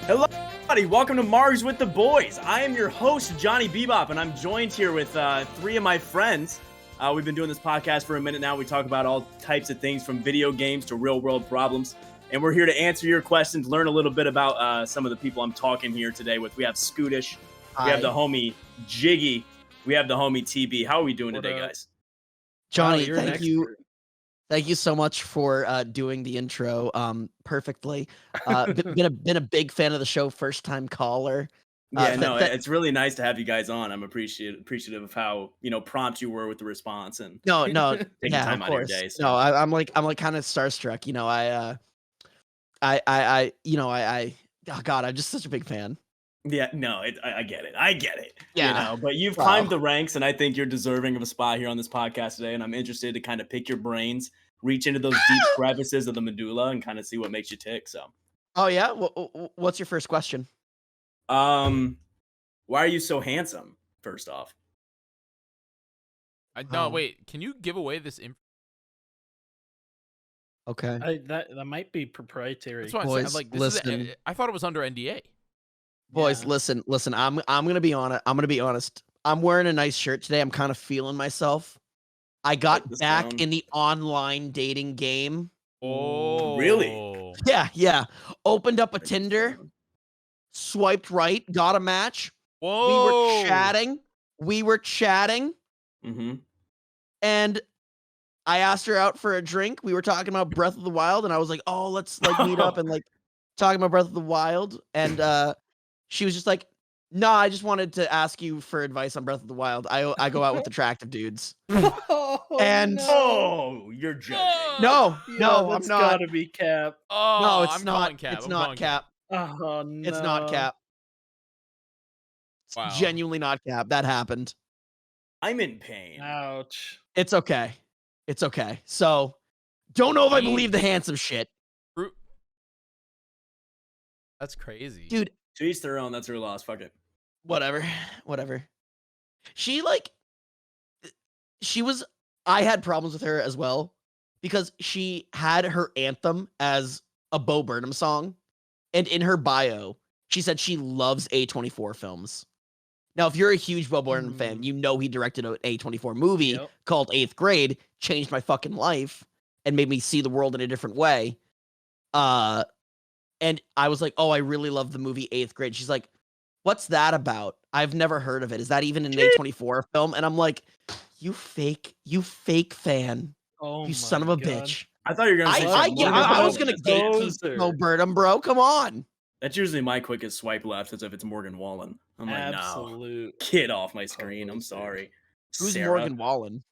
Hello, everybody. Welcome to Margs with the Boys. I am your host, JonnyBebop, and I'm joined here with three of my friends. We've been doing this podcast for a minute now. We talk about all types of things from video games to real-world problems, and we're here to answer your questions, learn a little bit about some of the people I'm talking here today with. We have Scootish, we have the homie Jyggy, we have the homie TB. How are we doing today, guys? Johnny, thank you so much for doing the intro perfectly. Been a big fan of the show, first time caller. It's really nice to have you guys on. I'm appreciative of how prompt you were with the response and no, taking yeah, time of out of your course. day. So. No, I'm like kind of starstruck. Oh God, I'm just such a big fan. Yeah, no, I get it. Yeah, but you've climbed the ranks, and I think you're deserving of a spot here on this podcast today. And I'm interested to kind of pick your brains, reach into those deep crevices of the medulla, and kind of see what makes you tick. So, oh yeah, what's your first question? why are you so handsome? First off, wait. Can you give away this info? Okay, that might be proprietary. That's what Boys, I said. Like, listen. I thought it was under NDA. Boys, listen. I'm gonna be honest. I'm wearing a nice shirt today. I'm kind of feeling myself. I got back in the online dating game. Oh, really? Yeah. Opened up a Tinder, swiped right, got a match. Whoa. We were chatting. Mm-hmm. And I asked her out for a drink. We were talking about Breath of the Wild, and I was like, "Oh, let's meet up and talking about Breath of the Wild." And she was just like, "No, I just wanted to ask you for advice on Breath of the Wild. I go out with attractive dudes." You're joking. No, I'm not. Gotta be Cap. Oh, No, it's I'm not. calling Cap. It's not Cap. Oh no, It's not Cap. Wow. It's genuinely not Cap. That happened. I'm in pain. Ouch. It's okay. So, don't know if I believe the handsome shit. That's crazy. Dude, To each their own. That's her loss. Fuck it. whatever. I had problems with her as well because she had her anthem as a Bo Burnham song. And in her bio, she said she loves A24 films. Now, if you're a huge Bo Burnham fan, you know he directed an A24 movie called 8th Grade, changed my fucking life, and made me see the world in a different way. And I was like, oh, I really love the movie 8th Grade. She's like, what's that about? I've never heard of it. Is that even an A24 film? And I'm like, you fake fan. Oh, you son of a God. bitch. I thought you were gonna say I was gonna gate Bo Burnham, bro. Come on. That's usually my quickest swipe left, as if it's Morgan Wallen. I'm like, no, get off my screen. I'm sorry. Who's Sarah, Morgan Wallen?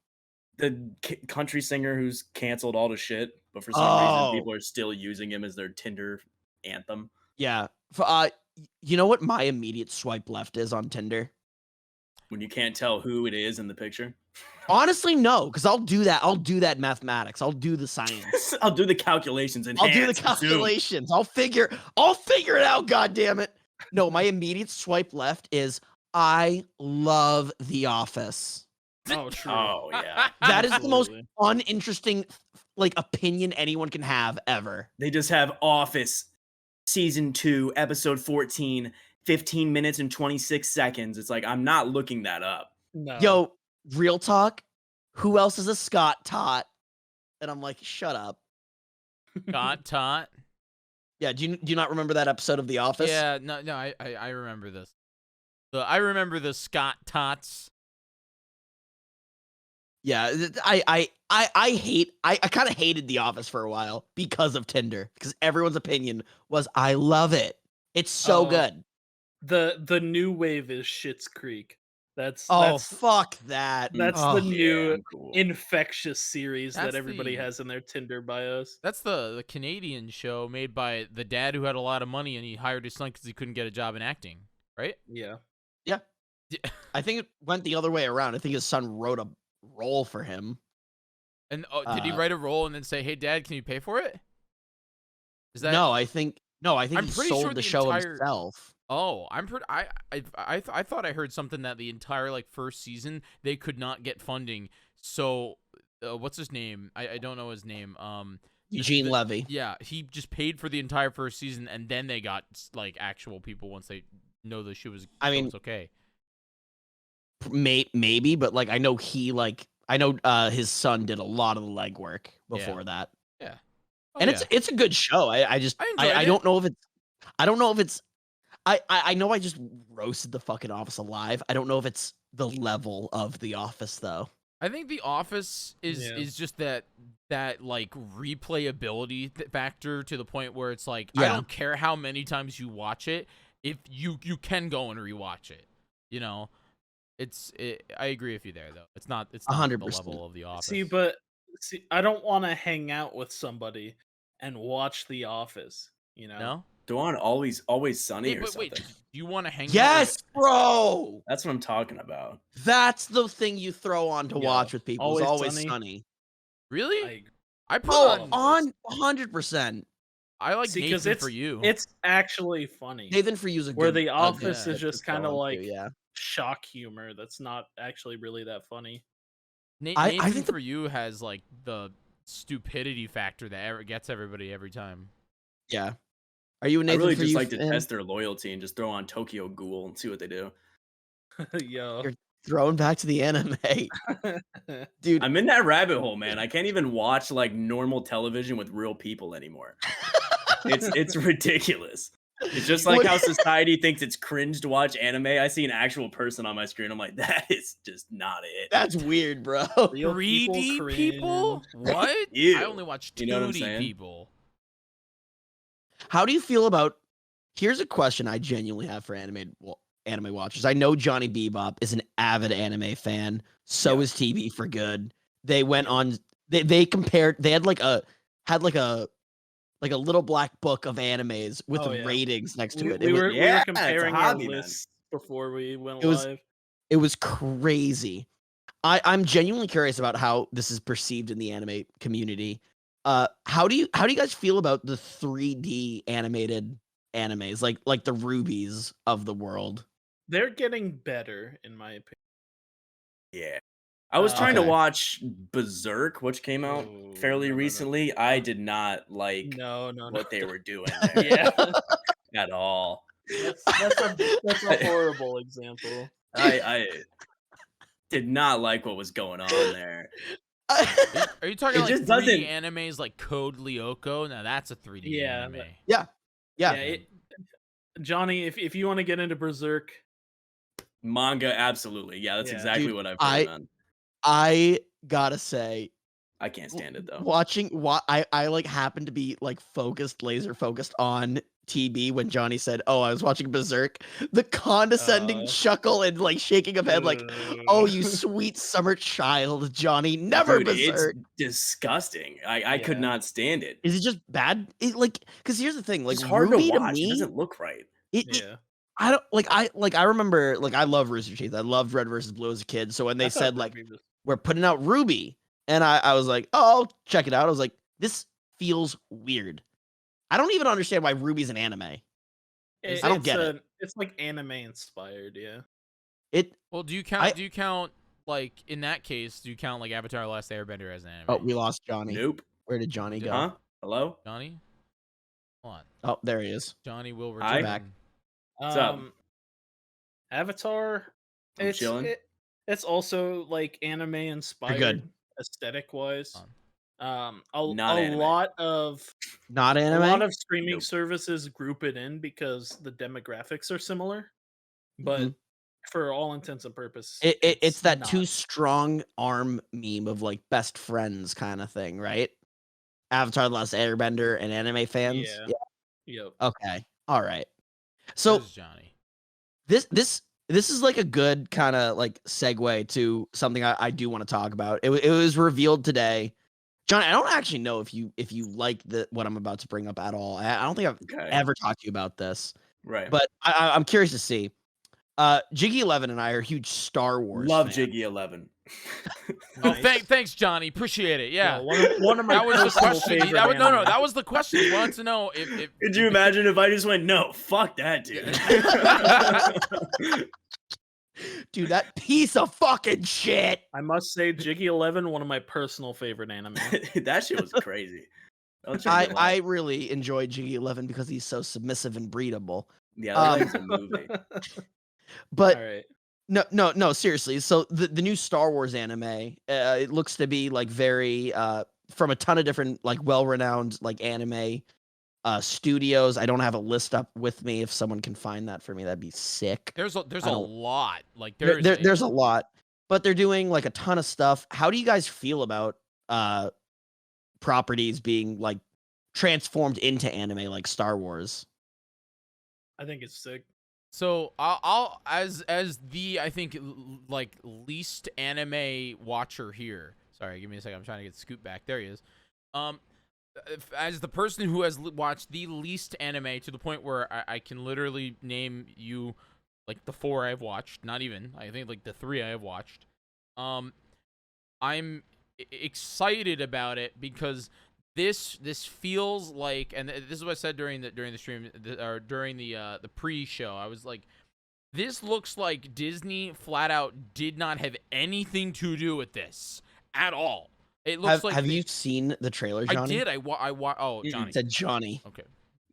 the country singer who's canceled all the shit, but for some reason people are still using him as their Tinder anthem. Yeah. You know what my immediate swipe left is on Tinder? When you can't tell who it is in the picture. Honestly, no, because I'll do that mathematics. I'll do the science. I'll do the calculations. I'll do the calculations. I'll figure it out, goddammit. No, my immediate swipe left is I love The Office. Oh, true. Oh, yeah. That is the most uninteresting opinion anyone can have ever. They just have Office Season 2, Episode 14, 15 minutes and 26 seconds. It's like, I'm not looking that up. No. Yo, real talk, who else is a Scott Tot? And I'm like, shut up. Scott Tot? Yeah, do you not remember that episode of The Office? Yeah, no, I remember this. I remember the Scott Tots. Yeah, I kind of hated The Office for a while because of Tinder, because everyone's opinion was I love it. It's so good. The new wave is Schitt's Creek. That's fuck that. That's the new cool. infectious series that everybody has in their Tinder bios. That's the Canadian show made by the dad who had a lot of money and he hired his son because he couldn't get a job in acting, right? Yeah. I think it went the other way around. I think his son wrote a role for him. And did he write a role and then say, "Hey, Dad, can you pay for it"? Is that I think I'm he pretty sold sure the show entire... himself. Oh, I thought I heard something that the entire first season they could not get funding. So what's his name? I don't know his name. Eugene Levy. Yeah, he just paid for the entire first season, and then they got like actual people once they know the show was. Was okay. Maybe, but like I know his son did a lot of the legwork before that. Yeah. And it's a good show. I don't know if it's I know I just roasted the fucking Office alive. I don't know if it's the level of The Office though. I think The Office is just that like replayability factor to the point where it's like I don't care how many times you watch it, if you can go and rewatch it. You know, I agree with you there though. It's not 100% the level of The Office. See, I don't want to hang out with somebody and watch The Office. You know? No. Do on always sunny or something. Wait, do you want to hang? Yes, bro. That's what I'm talking about. That's the thing you throw on to watch with people. Always sunny. Really? I put on 100%. I like Nathan For You. It's actually funny. Nathan For You is where The Office is just kind of like yeah. shock humor. That's not actually really that funny. I think For You has like the stupidity factor that gets everybody every time. Yeah. Are you a Nathan I really For just You like to fan? test their loyalty and just throw on Tokyo Ghoul and see what they do. Yo. You're throwing back to the anime. Dude. I'm in that rabbit hole, man. I can't even watch like normal television with real people anymore. It's ridiculous. It's just like how society thinks it's cringe to watch anime. I see an actual person on my screen. I'm like, that is just not it. That's weird, bro. 3D people? What? Ew. I only watch 2D You know what I'm saying? people. How do you feel about? Here's a question I genuinely have for anime watchers. I know JonnyBebop is an avid anime fan. So is TV for Good. They went on. They compared. They had like a little black book of animes with ratings next to it. We were it's comparing a our hobby, man. lists before we went was- live. It was crazy. I'm genuinely curious about how this is perceived in the anime community. How do you guys feel about the 3D animated animes, like the Rubies of the world? They're getting better, in my opinion. Yeah. I was trying to Okay. watch Berserk, which came out fairly recently. I did not like No. what they were doing there Yeah, at all. that's a horrible example. I did not like what was going on there. Are you talking It like just 3D doesn't- animes like Code Lyoko? Now that's a 3D Yeah, anime. Yeah. Johnny, if you want to get into Berserk, Manga, absolutely. Yeah, that's Yeah. exactly Dude, what I've heard, man. I gotta say, I can't stand it though. I like happened to be like laser focused on TB when Johnny said, "Oh, I was watching Berserk." The condescending chuckle and like shaking of head, like, "Oh, you sweet summer child, Johnny, never Dude, Berserk." it's disgusting. I could not stand it. Is it just bad? Because here's the thing, like It's hard Ruby to watch. me, It doesn't look right. I don't I remember I love Rooster Teeth. I loved Red versus Blue as a kid. So when they said like we're putting out Ruby, and I was like, oh, I'll check it out. I was like, this feels weird. I don't even understand why Ruby's an anime. I don't get it. It's like anime inspired, yeah. Well, do you count like in that case? Do you count like Avatar: The Last Airbender as an anime? Oh, we lost Johnny. Nope. Where did Johnny go? Huh? Hello? Johnny. Hold on. Oh, there he is. Johnny will Hi. return. Back. What's up? Avatar. I'm chilling. It's also like anime inspired aesthetic wise. Not A anime. lot of Not anime. a lot of streaming Nope. services group it in because the demographics are similar, but Mhm. for all intents and purposes, It's that not. too strong arm meme of like best friends kind of thing, right? Avatar: The Last Airbender and anime fans. Yeah. Yep. Okay. All right. So There's Johnny. this is like a good kind of like segue to something I do want to talk about. It was revealed today. Johnny, I don't actually know if you like what I'm about to bring up at all. I don't think I've Okay. ever talked to you about this, Right. but I'm curious to see. Jyggy11 and I are huge Star Wars Love fans. Jiggy 11. Oh, Nice. thanks, Johnny. Appreciate it. Yeah. One of my That was the personal question. favorite That was, no, anime. that was the question. We wanted to know if Could you imagine if I just went, no, fuck that, dude? Dude, that piece of fucking shit. I must say, Jyggy 11, one of my personal favorite anime. That shit was crazy. I'll check them out. I really enjoy Jyggy 11 because he's so submissive and breedable. Yeah, that's a movie. But All right. no, seriously. So the new Star Wars anime, it looks to be like very from a ton of different like well-renowned like anime studios. I don't have a list up with me. If someone can find that for me, that'd be sick. There's a lot. Like There's a lot, but they're doing like a ton of stuff. How do you guys feel about properties being like transformed into anime like Star Wars? I think it's sick. So I'll as the I think like least anime watcher here. Sorry, give me a second. I'm trying to get Scoot back. There he is. As the person who has watched the least anime to the point where I can literally name you like the 4 I've watched. Not even. I think like the 3 I have watched. I'm excited about it because this feels like, and this is what I said during the stream or during the pre-show. I was like, this looks like Disney flat out did not have anything to do with this at all. It looks like. Have you seen the trailer, Johnny? I did. Oh, Johnny. It said Johnny. Okay.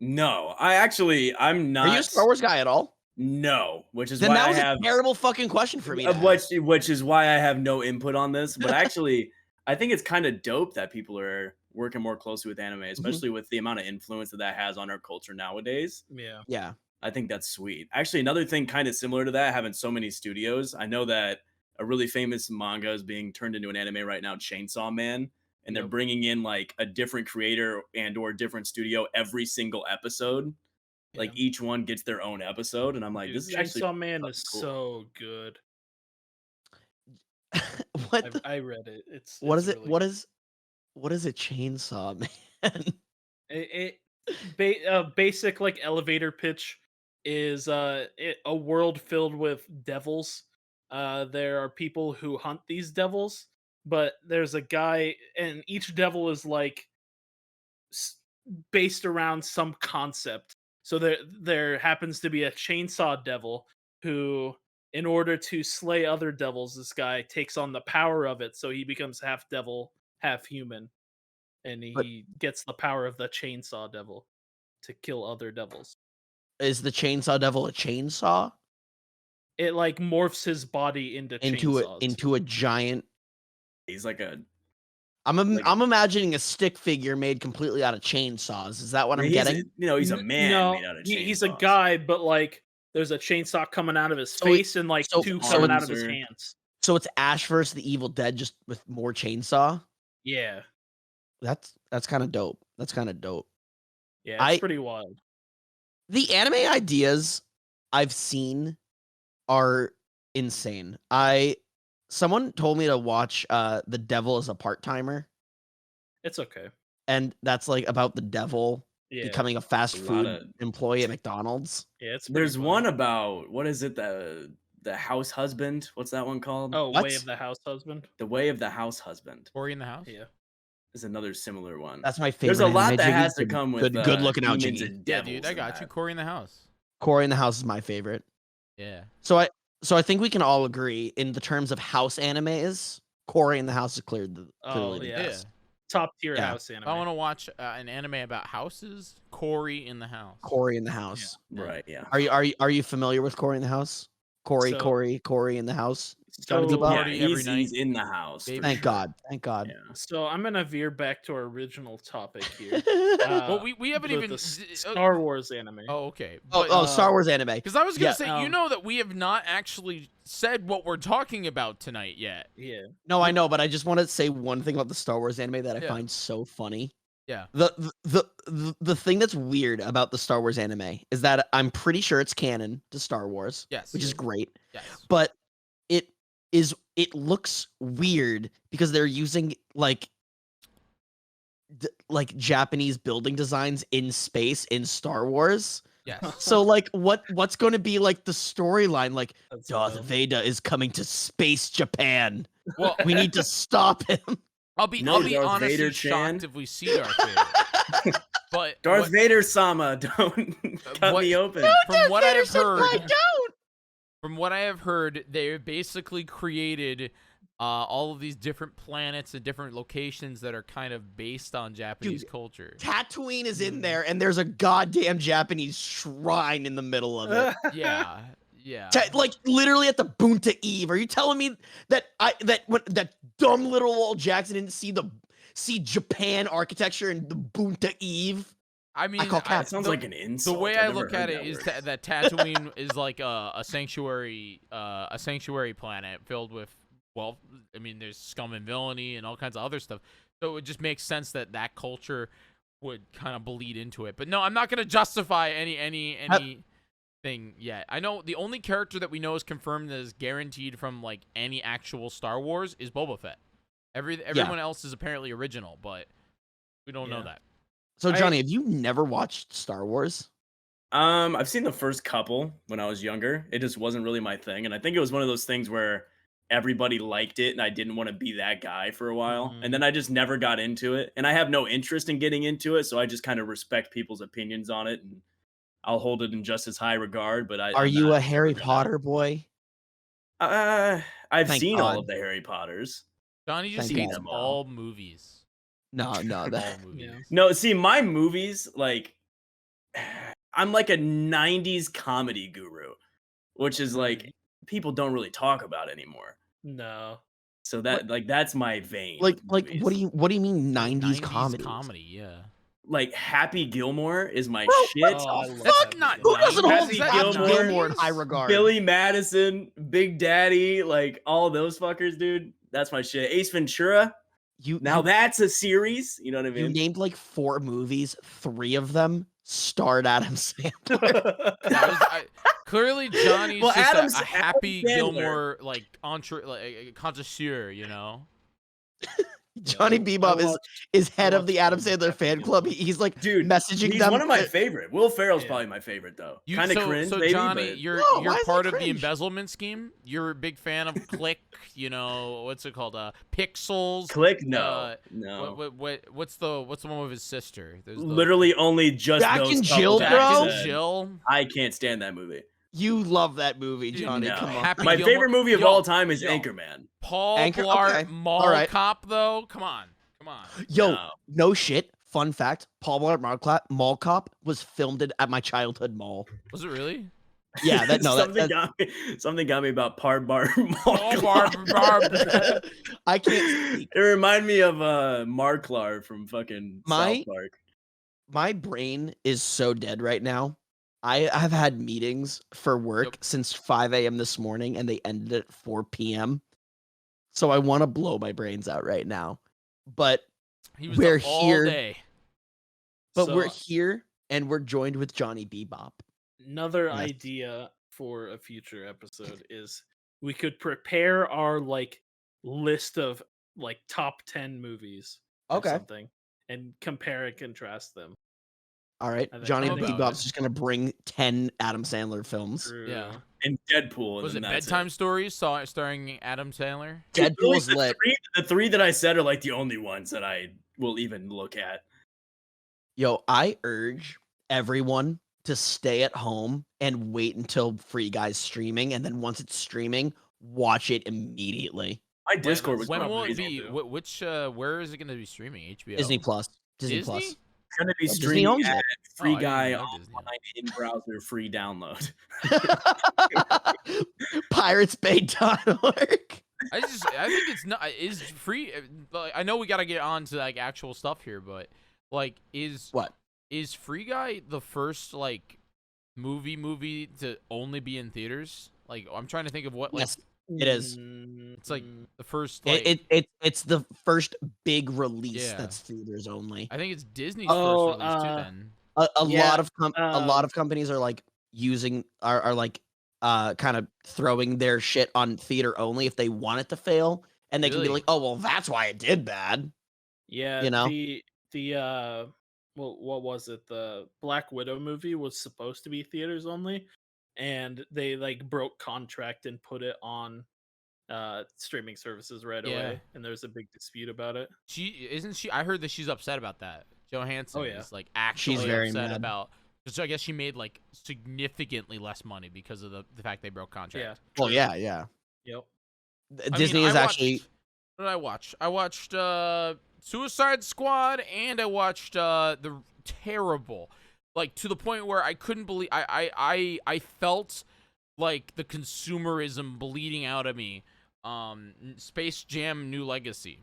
No, I'm not. Are you a Star Wars guy at all? No, which is Then why that was I have a terrible fucking question for me. To ask. which is why I have no input on this. But actually, I think it's kind of dope that people are working more closely with anime, especially with the amount of influence that has on our culture nowadays. Yeah. I think that's sweet. Actually, another thing kind of similar to that, having so many studios. I know that a really famous manga is being turned into an anime right now, Chainsaw Man, and they're bringing in like a different creator and or different studio every single episode. Like each one gets their own episode, and I'm like, this is actually Chainsaw Man is cool. so good. What? I read it. It's what is really it? What is a chainsaw, man? Basic like elevator pitch is a world filled with devils. There are people who hunt these devils, but there's a guy, and each devil is like based around some concept. So there happens to be a chainsaw devil who, in order to slay other devils, this guy takes on the power of it, so he becomes half devil, half human, and he gets the power of the chainsaw devil to kill other devils. Is the chainsaw devil a chainsaw? It like morphs his body into a giant. He's like a. I'm imagining a stick figure made completely out of chainsaws. Is that what I'm getting? He's a man made out of chainsaws. He's a guy, but like there's a chainsaw coming out of his face and like two coming out of his hands. So it's Ash versus the Evil Dead, just with more chainsaw. Yeah, that's kind of dope. Yeah, it's pretty wild. The anime ideas I've seen are insane. Someone told me to watch The Devil is a Part-Timer. It's okay. And that's like about the devil becoming a fast food employee at McDonald's. Yeah, there's one about, what is it, the house husband? What's that one called? Oh, Way of the House Husband. The Way of the House Husband. Cory in the House? Yeah. Is another similar one. That's my favorite. There's a lot that has to come with good looking out, Jyggy. Yeah, dude, I got you. Cory in the House. Cory in the House is my favorite. Yeah. So I think we can all agree in the terms of house anime is Cory in the House is clearly the best. Top tier house anime. If I want to watch an anime about houses, Cory in the House. Cory in the House. Yeah. Right, yeah. Are you familiar with Cory in the House? Cory in the House. He's in the house. Thank God. Yeah. So I'm gonna veer back to our original topic here. Well, we haven't even Star Wars anime. Oh, okay. But, Star Wars anime. Because I was gonna say, you know that we have not actually said what we're talking about tonight yet. Yeah. No, I know, but I just want to say one thing about the Star Wars anime that I find so funny. Yeah. The thing that's weird about the Star Wars anime is that I'm pretty sure it's canon to Star Wars. Yes. Which is great. Yes. But it looks weird because they're using like Japanese building designs in space in Star Wars. Yes. So like what's going to be like the storyline? Like Darth Vader is coming to space Japan. Well, we need to stop him. I'll be honestly shocked if we see Darth Vader. But Darth Vader-sama, don't cut me open. No, from what I have heard, From what I have heard, they basically created all of these different planets and different locations that are kind of based on Japanese culture. Tatooine is in there, and there's a goddamn Japanese shrine in the middle of it. Yeah. Yeah. Like literally at the Bunta Eve. Are you telling me that that dumb little old Jackson didn't see Japan architecture in the Bunta Eve? I mean, that sounds like an insult. The way I look at it is that Tatooine is like a sanctuary planet filled with, well, I mean, there's scum and villainy and all kinds of other stuff. So it just makes sense that culture would kind of bleed into it. But no, I'm not gonna justify anything yet. I know the only character that we know is confirmed that is guaranteed from like any actual Star Wars is Boba Fett. Everyone else is apparently original, but we don't know that. So Johnny, have you never watched Star Wars? I've seen the first couple when I was younger. It just wasn't really my thing, and I think it was one of those things where everybody liked it, and I didn't want to be that guy for a while, and then I just never got into it, and I have no interest in getting into it, so I just kind of respect people's opinions on it, and I'll hold it in just as high regard. But Are you a Harry Potter boy? I've Thank seen God. all of the Harry Potters. Johnny just Thank hates God. all movies. No, All that movies. No, see, my movies, like, I'm like a 90s comedy guru, which is like people don't really talk about anymore. No. So that's my vein. like with movies. what do you mean 90s, 90s comedy? comedy, yeah. Like Happy Gilmore is my Bro, shit. Oh, I love That's that not- movie. Who doesn't hold Happy Happy Gilmore, Gilmore in high regard? Billy Madison, Big Daddy, like all those fuckers, dude. That's my shit. Ace Ventura. Now that's a series. You know what I You mean? named like 4 movies. 3 of them starred Adam Sandler. Clearly, Johnny's Well, just a Adam Happy Sandler. Gilmore like a connoisseur, you know. Johnny Bebop is head of the Adam Sandler fan club. He's like, Dude, messaging he's them. one of my favorite. Will Ferrell's probably my favorite though. Kind of cringe, so maybe. Johnny, But... you're No, why is part that of the cringe? embezzlement scheme. You're a big fan of Click. You know what's it called? Pixels. Click? No, no. What's the one with his sister? There's Literally only just Jack those and couple Jill, that bro? I Jack and said. Jill. I can't stand that movie. You love that movie, Johnny. No. Come on. Happy My Gilmore- favorite movie of Yo, all time is yo. Anchorman. Paul Anchor- Blart okay. Mall All right. Cop though. Come on. Yo, No. no shit. Fun fact: Paul Blart Mall Cop was filmed at my childhood mall. Was it really? Yeah, something got me about Barb. I can't speak. It reminded me of Marklar from fucking South Park. My brain is so dead right now. I have had meetings for work since 5 a.m. this morning, and they ended at 4 p.m. So I want to blow my brains out right now. But He was we're up all here. day. But So- we're here, and we're joined with Johnny Bebop. Another Yes. idea for a future episode is we could prepare our like list of like top 10 movies or Okay. something and compare and contrast them. All right, I think Johnny I'm about Bebop's it. just gonna bring 10 Adam Sandler films. True. Yeah. And Deadpool. And Was it then that's Bedtime Stories starring Adam Sandler? Dude, really, Deadpool's lit. The three that I said are like the only ones that I will even look at. Yo, I urge everyone to stay at home and wait until Free Guy's streaming, and then once it's streaming, watch it immediately. My Discord was When probably will it amazing, be? too. Where is it going to be streaming? HBO. Disney Plus. Disney Disney? Plus. It's gonna be Disney streaming owns at it. Free Oh, I didn't Guy know Disney. online in browser free download. PiratesBay.org. I think it's not is free. Like, I know we got to get on to like actual stuff here, but like is Free Guy the first like movie to only be in theaters? Like I'm trying to think of what like Yes, it is. it's like the first like It's the first big release Yeah. that's theaters only. I think it's Disney's Oh, first release too. Then A Yeah, lot of companies are like are like kind of throwing their shit on theater only if they want it to fail, and they can be Really? like, oh well, that's why it did bad. Yeah, You know? the well, what was it? The Black Widow movie was supposed to be theaters only, and they like broke contract and put it on streaming services right Yeah. away, and there's a big dispute about it. I heard that she's upset about that. Johansson Oh, yeah. is like actually very upset mad. about. So I guess she made like significantly less money because of the fact they broke contract. Yeah. Well, true. yeah. Yep. Disney is actually. What did I watch? I watched Suicide Squad, and I watched the terrible, like to the point where I couldn't believe. I felt like the consumerism bleeding out of me. Space Jam: New Legacy.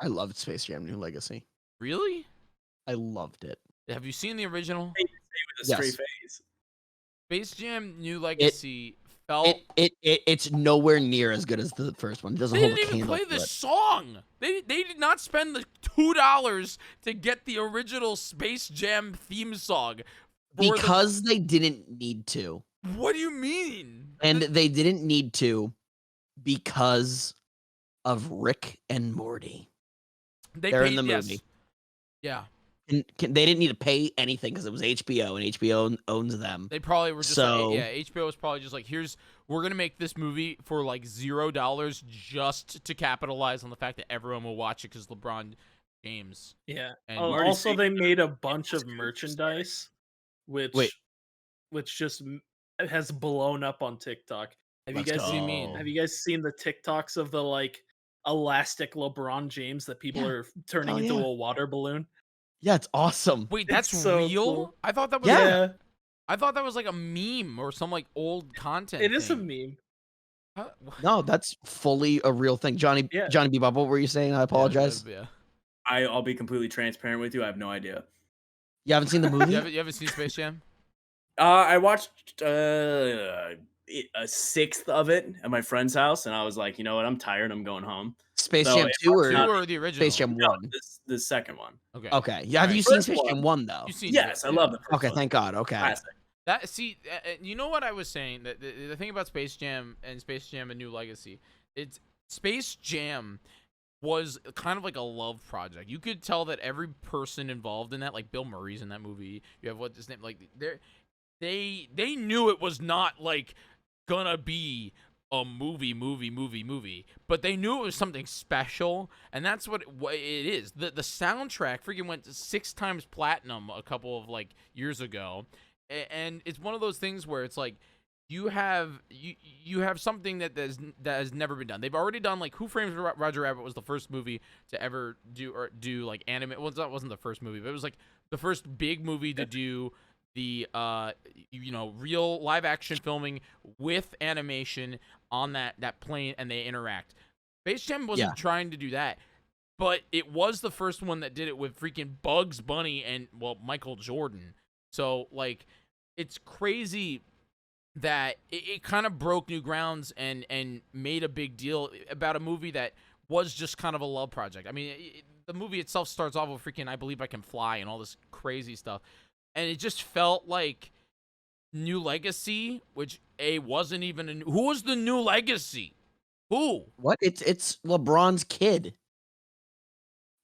I loved Space Jam: New Legacy. Really? I loved it. Have you seen the original? With a straight face. Space Jam: New Legacy felt. It's nowhere near as good as the first one. It doesn't They hold a didn't even candle play to the it. song. They did not spend the $2 to get the original Space Jam theme song. Because they didn't need to. What do you mean? And they didn't need to because of Rick and Morty. They're in the movie. Yeah. And they didn't need to pay anything because it was HBO, and HBO owns them. They probably were just So- like, HBO was probably just like, we're going to make this movie for like $0 just to capitalize on the fact that everyone will watch it because LeBron James. Yeah. And Also, they made a bunch of merchandise, which just has blown up on TikTok. Have you guys seen the TikToks of the like elastic LeBron James that people are turning into a water balloon? Yeah, it's awesome. Wait, that's so real? cool. I thought that was I thought that was like a meme or some like old content. It is a thing. meme. Huh? No, that's fully a real thing. Johnny Bebop, what were you saying? I apologize. Yeah. I'll be completely transparent with you. I have no idea. You haven't seen the movie? You haven't seen Space Jam? I watched a sixth of it at my friend's house, and I was like, you know what? I'm tired. I'm going home. Space So Jam if 2 I'm or not- Or the original? Space Jam 1? No, the second one. Okay. Okay. Yeah, have Alright. you seen First Space Jam 1 though? You've seen Yes, I love the first Okay, one. thank God. Okay. Classic. You know what I was saying? That the thing about Space Jam and Space Jam: A New Legacy, it's Space Jam was kind of like a love project. You could tell that every person involved in that, like Bill Murray's in that movie. You have what's his name? Like they knew it was not like gonna be a movie, but they knew it was something special, and that's what it is. The soundtrack freaking went 6 times platinum a couple of like years ago, and it's one of those things where it's like you have something that has never been done. They've already done like Who Framed Roger Rabbit was the first movie to ever do like anime. Well, that wasn't the first movie, but it was like the first big movie to do the real live action filming with animation on that plane, and they interact. Space Jam wasn't trying to do that, but it was the first one that did it with freaking Bugs Bunny and Michael Jordan. So like it's crazy that it kind of broke new grounds and made a big deal about a movie that was just kind of a love project. I mean, the movie itself starts off with freaking I Believe I Can Fly and all this crazy stuff. And it just felt like New Legacy, which wasn't even who was the New Legacy? Who? What? It's LeBron's kid.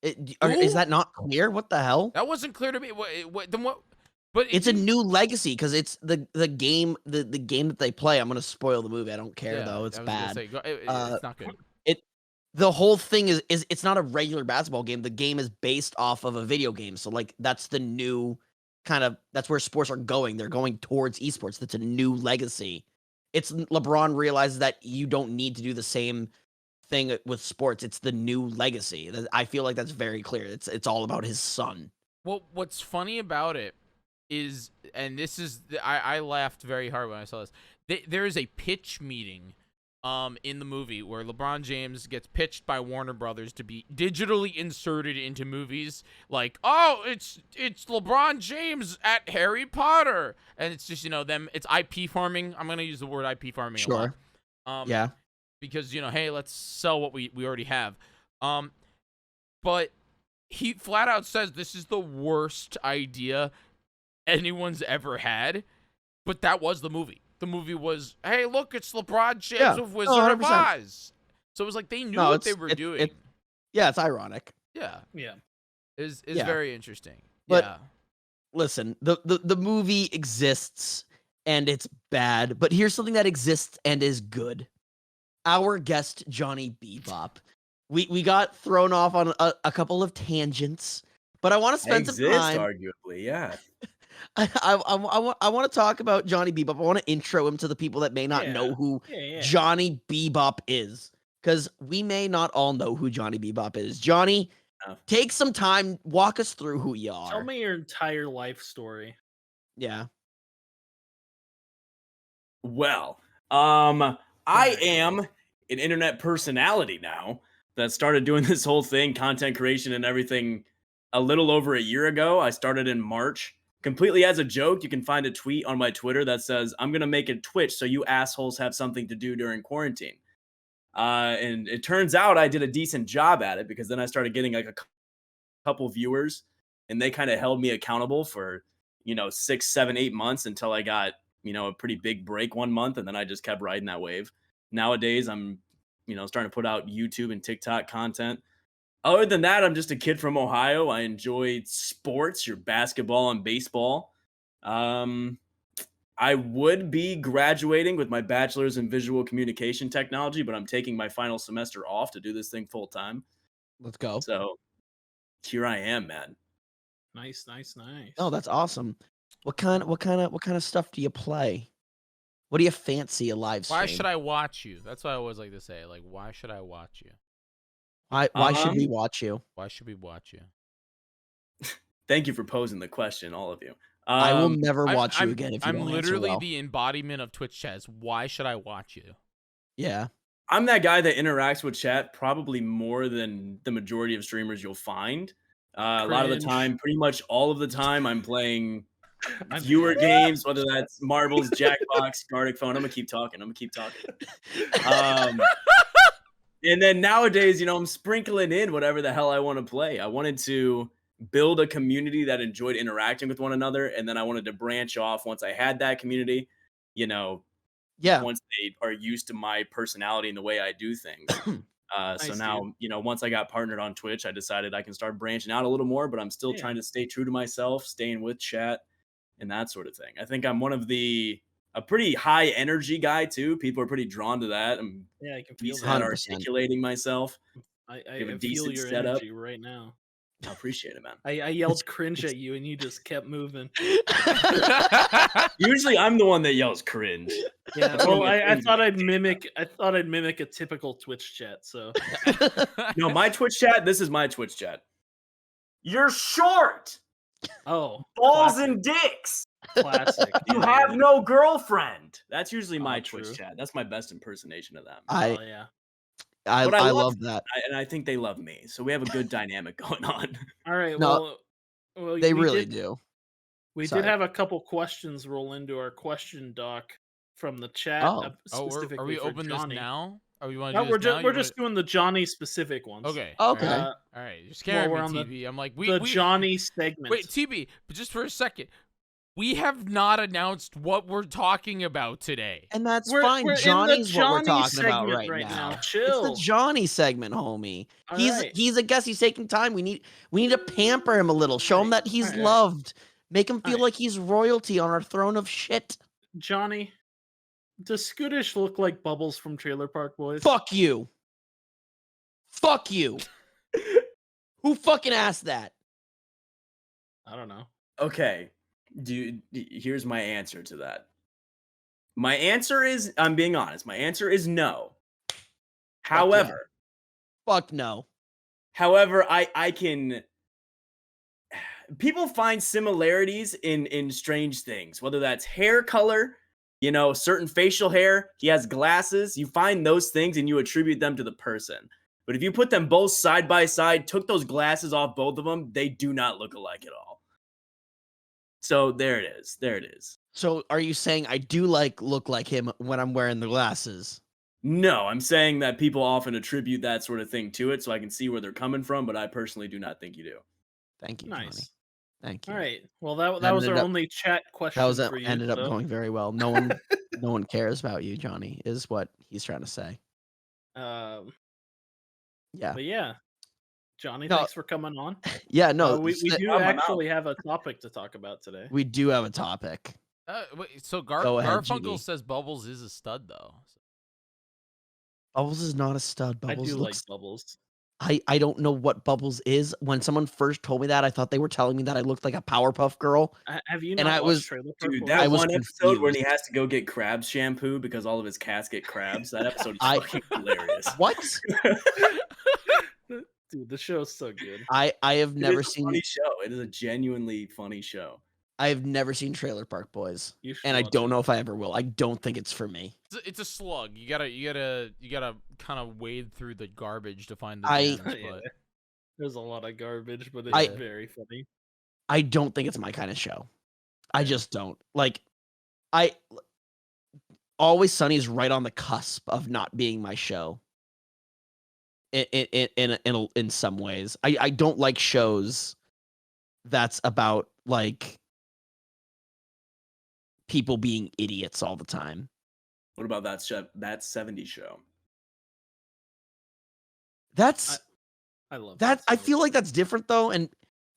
Is that not clear? What the hell? That wasn't clear to me. Then what? But it's a new legacy because it's the game the game that they play. I'm gonna spoil the movie. I don't care though. It's bad. It's not good. The whole thing is it's not a regular basketball game. The game is based off of a video game. So like that's the new kind of that's where sports are going. They're going towards esports. That's a new legacy. It's LeBron realizes that you don't need to do the same thing with sports. It's the new legacy. I feel like that's very clear. It's all about his son. Well, what's funny about it is, and this is, I laughed very hard when I saw this. There is a pitch meeting in the movie where LeBron James gets pitched by Warner Brothers to be digitally inserted into movies like, oh, it's LeBron James at Harry Potter. And it's just, it's IP farming. I'm going to use the word IP farming a lot. Yeah. Because, hey, let's sell what we already have. But he flat out says this is the worst idea anyone's ever had, but that was the movie. The movie was, hey, look, it's LeBron James of Wizard of Oz. So it was like they knew what they were doing. It's ironic. Yeah. It's Yeah. very interesting. But listen, the movie exists and it's bad, but here's something that exists and is good. Our guest, Johnny Bebop. We got thrown off on a couple of tangents, but I want to spend some time. Arguably, yeah. I want to talk about Johnny Bebop. I want to intro him to the people that may not know who Johnny Bebop is, because we may not all know who JonnyBebop is. Johnny, No. take some time, walk us through who you are. Tell me your entire life story. Yeah. Well, I am an internet personality now that started doing this whole thing, content creation and everything, a little over a year ago. I started in March. Completely as a joke. You can find a tweet on my Twitter that says, I'm going to make a Twitch so you assholes have something to do during quarantine. And it turns out I did a decent job at it, because then I started getting like a couple viewers, and they kind of held me accountable for, 6, 7, 8 months until I got, a pretty big break one month. And then I just kept riding that wave. Nowadays, I'm, starting to put out YouTube and TikTok content. Other than that, I'm just a kid from Ohio. I enjoy sports, your basketball and baseball. I would be graduating with my bachelor's in visual communication technology, but I'm taking my final semester off to do this thing full time. Let's go. So here I am, man. Nice. Oh, that's awesome. What kind of stuff do you play? What do you fancy a live stream? Why should I watch you? That's what I always like to say. Like, why should I watch you? Why should we watch you? Why should we watch you? Thank you for posing the question, all of you. I will never watch you again if you I'm don't literally answer well. the embodiment of Twitch chats. Why should I watch you? Yeah. I'm that guy that interacts with chat probably more than the majority of streamers you'll find. A lot of the time, pretty much all of the time, I'm playing viewer games, whether that's marbles, Jackbox, Gartic Phone. I'm gonna keep talking. And then nowadays, I'm sprinkling in whatever the hell I want to play. I wanted to build a community that enjoyed interacting with one another, and then I wanted to branch off once I had that community, once they are used to my personality and the way I do things. So now, once I got partnered on Twitch, I decided I can start branching out a little more, but I'm still trying to stay true to myself, staying with chat and that sort of thing. I think I'm a pretty high energy guy too. People are pretty drawn to that. I can feel that. that. Articulating myself. I have a feel decent your setup energy right now. I appreciate it, man. I yelled cringe at you and you just kept moving. Usually I'm the one that yells cringe. Yeah, well, I thought I'd mimic a typical Twitch chat, so no, my Twitch chat, this is my Twitch chat. You're short. Oh, balls and dicks. Classic. You have no girlfriend. That's usually my Twitch chat. That's my best impersonation of them. I love that. And I think they love me. So we have a good dynamic going on. All right. No, well they really do. We did have a couple questions roll into our question doc from the chat. Specifically are we opening this now? Or we want to do this now? We're just doing the Johnny specific ones. Okay. All right. You're scaring me, TB. I'm like, the Johnny segment. Wait, TB, but just for a second. We have not announced what we're talking about today. And that's fine. Johnny's what we're talking about right now. Chill. It's the Johnny segment, homie. All he's a guest. He's taking time. We need to pamper him a little. Show him that he's loved. Make him feel like he's royalty on our throne of shit. Johnny, does Scootish look like Bubbles from Trailer Park Boys? Fuck you. Fuck you. Who fucking asked that? I don't know. Okay. Here's my answer to that. My answer is, I'm being honest, my answer is no. However, fuck no. However, I can. People find similarities in strange things, whether that's hair color, certain facial hair. He has glasses. You find those things and you attribute them to the person. But if you put them both side by side, took those glasses off both of them, they do not look alike at all. So there it is. So are you saying I do look like him when I'm wearing the glasses? No, I'm saying that people often attribute that sort of thing to it, so I can see where they're coming from, but I personally do not think you do. Thank you, nice. Johnny. Thank you. All right. Well, that was our only chat question. For you, ended up going very well. No one cares about you, Johnny, is what he's trying to say. Yeah. But yeah. Johnny, thanks for coming on. Yeah, no. We do actually have a topic to talk about today. We do have a topic. Wait, so Garfunkel says Bubbles is a stud, though. Bubbles is not a stud. I do like Bubbles. I don't know what Bubbles is. When someone first told me that, I thought they were telling me that I looked like a Powerpuff Girl. Have you And not I watched was- Trailer Park Dude, Boys? that I was one episode when he confused. has to go get crabs shampoo because all of his cats get crabs. That episode is I- fucking hilarious. What? Dude, the show's so good. I have never It is a seen funny show. It is a genuinely funny show. I have never seen Trailer Park Boys. You should And I watch don't it. know if I ever will. I don't think it's for me. It's a slug. You gotta kind of wade through the garbage to find the I- gems. Yeah. But There's a lot of garbage, but it's I- very funny. I don't think it's my kind of show. I just don't. Like Always Sunny is right on the cusp of not being my show. In some ways. I don't like shows that's about like people being idiots all the time. What about that 70s show? That's I love that I show. feel like that's different though, and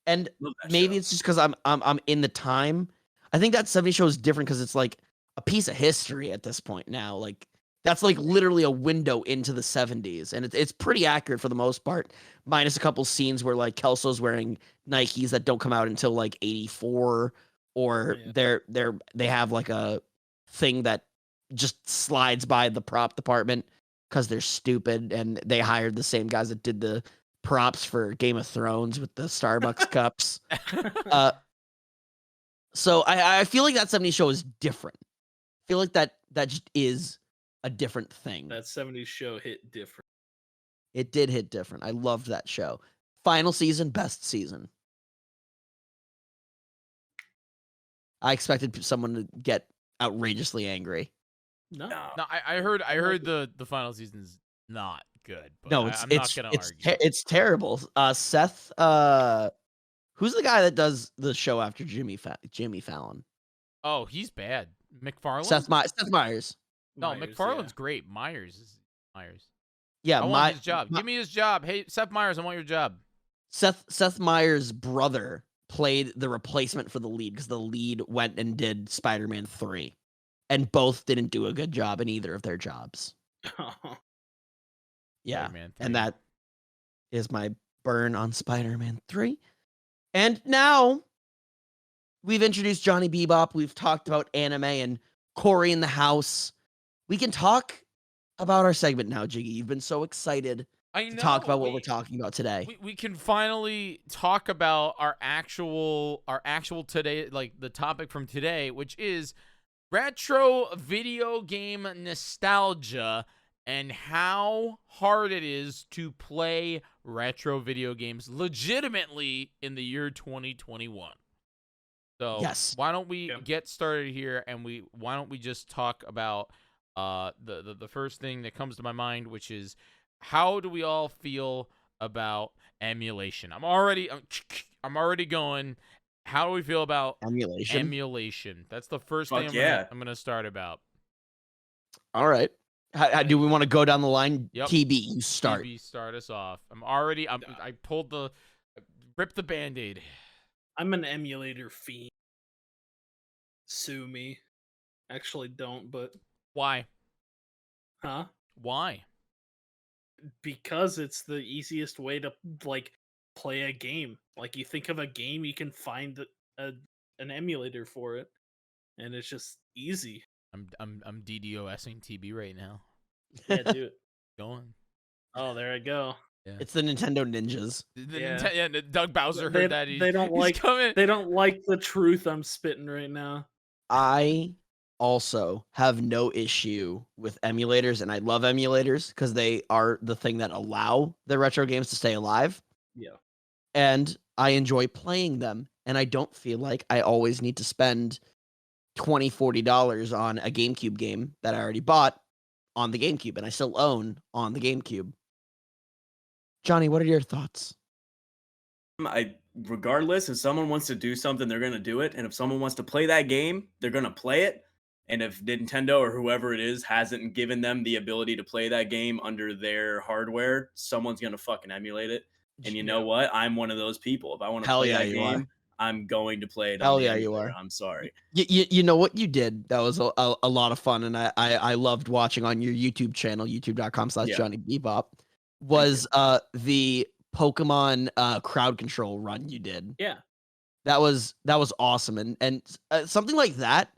Love that maybe show. it's just because I'm in the time. I think that 70 show is different because it's like a piece of history at this point now. Like that's like literally a window into the 70s, and it's pretty accurate for the most part, minus a couple scenes where like Kelso's wearing Nikes that don't come out until like 84, or Yeah. they have like a thing that just slides by the prop department because they're stupid, and they hired the same guys that did the props for Game of Thrones with the Starbucks cups. So I feel like that 70s show is different. I feel like that just is a different thing. That 70s show hit different. It did hit different. I loved that show. Final season, best season. I expected someone to get outrageously angry. No. no, I heard the final season's not good. But No, I'm not gonna argue. it's terrible. Seth, who's the guy that does the show after Jimmy Fallon? Oh, he's bad. McFarlane. Seth Meyers. No, Myers, McFarlane's great. Myers is Myers. Yeah, I want his job. Give me his job. Hey, Seth Meyers, I want your job. Seth Meyers' brother played the replacement for the lead because the lead went and did Spider-Man 3, and both didn't do a good job in either of their jobs. Yeah, Spider-Man 3. and that is my burn on Spider-Man 3. And now we've introduced JonnyBebop. We've talked about anime and Corey in the house. We can talk about our segment now, Jiggy. You've been so excited I to know, talk about what we're talking about today. We can finally talk about our actual today, like the topic from today, which is retro video game nostalgia and how hard it is to play retro video games legitimately in the year 2021. So Yes. why don't we get started here, and why don't we just talk about the first thing that comes to my mind, which is how do we all feel about emulation? I'm already going. How do we feel about Emulation. emulation? That's the first Fuck thing yeah. I'm gonna start about. All right. How do we want to go down the line? Yep. TB, you start. TB, start us off. I ripped the Band-Aid. I'm an emulator fiend. Sue me. Actually, don't, but Why? huh? Why? Because it's the easiest way to like play a game. Like you think of a game, you can find an emulator for it, and it's just easy. I'm DDoSing TB right now. Yeah, do it. Go on. Oh, there I go. Yeah. It's the Nintendo Ninjas. Yeah. Doug Bowser They- heard that. they don't he's like- coming. They don't like the truth I'm spitting right now. I also have no issue with emulators, and I love emulators because they are the thing that allow the retro games to stay alive. Yeah. And I enjoy playing them, and I don't feel like I always need to spend $20-$40 on a GameCube game that I already bought on the GameCube, and I still own on the GameCube. Johnny, what are your thoughts? Regardless, if someone wants to do something, they're gonna do it, and if someone wants to play that game, they're gonna play it. And if Nintendo or whoever it is hasn't given them the ability to play that game under their hardware, someone's gonna fucking emulate it. And you know what? I'm one of those people. If I want to Hell play yeah, that you game, are. I'm going to play it. Hell on the yeah, you emulator. are. I'm sorry. You know what you did? That was a lot of fun, and I loved watching on your YouTube channel, youtube.com/JonnyBebop, was the Pokemon crowd control run you did. Yeah. That was awesome, and something like that.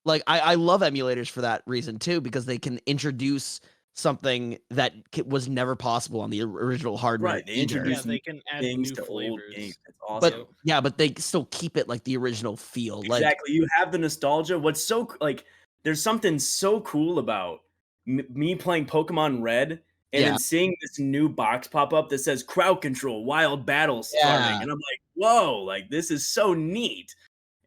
Like I love emulators for that reason too, because they can introduce something that was never possible on the original hardware. Right, they either. introduce They can add things new to old flavors. games. It's awesome. But they still keep it like the original feel. Exactly. You have the nostalgia. What's so like? There's something so cool about me playing Pokemon Red and then seeing this new box pop up that says crowd control, wild battles starting, and I'm like, whoa! Like this is so neat.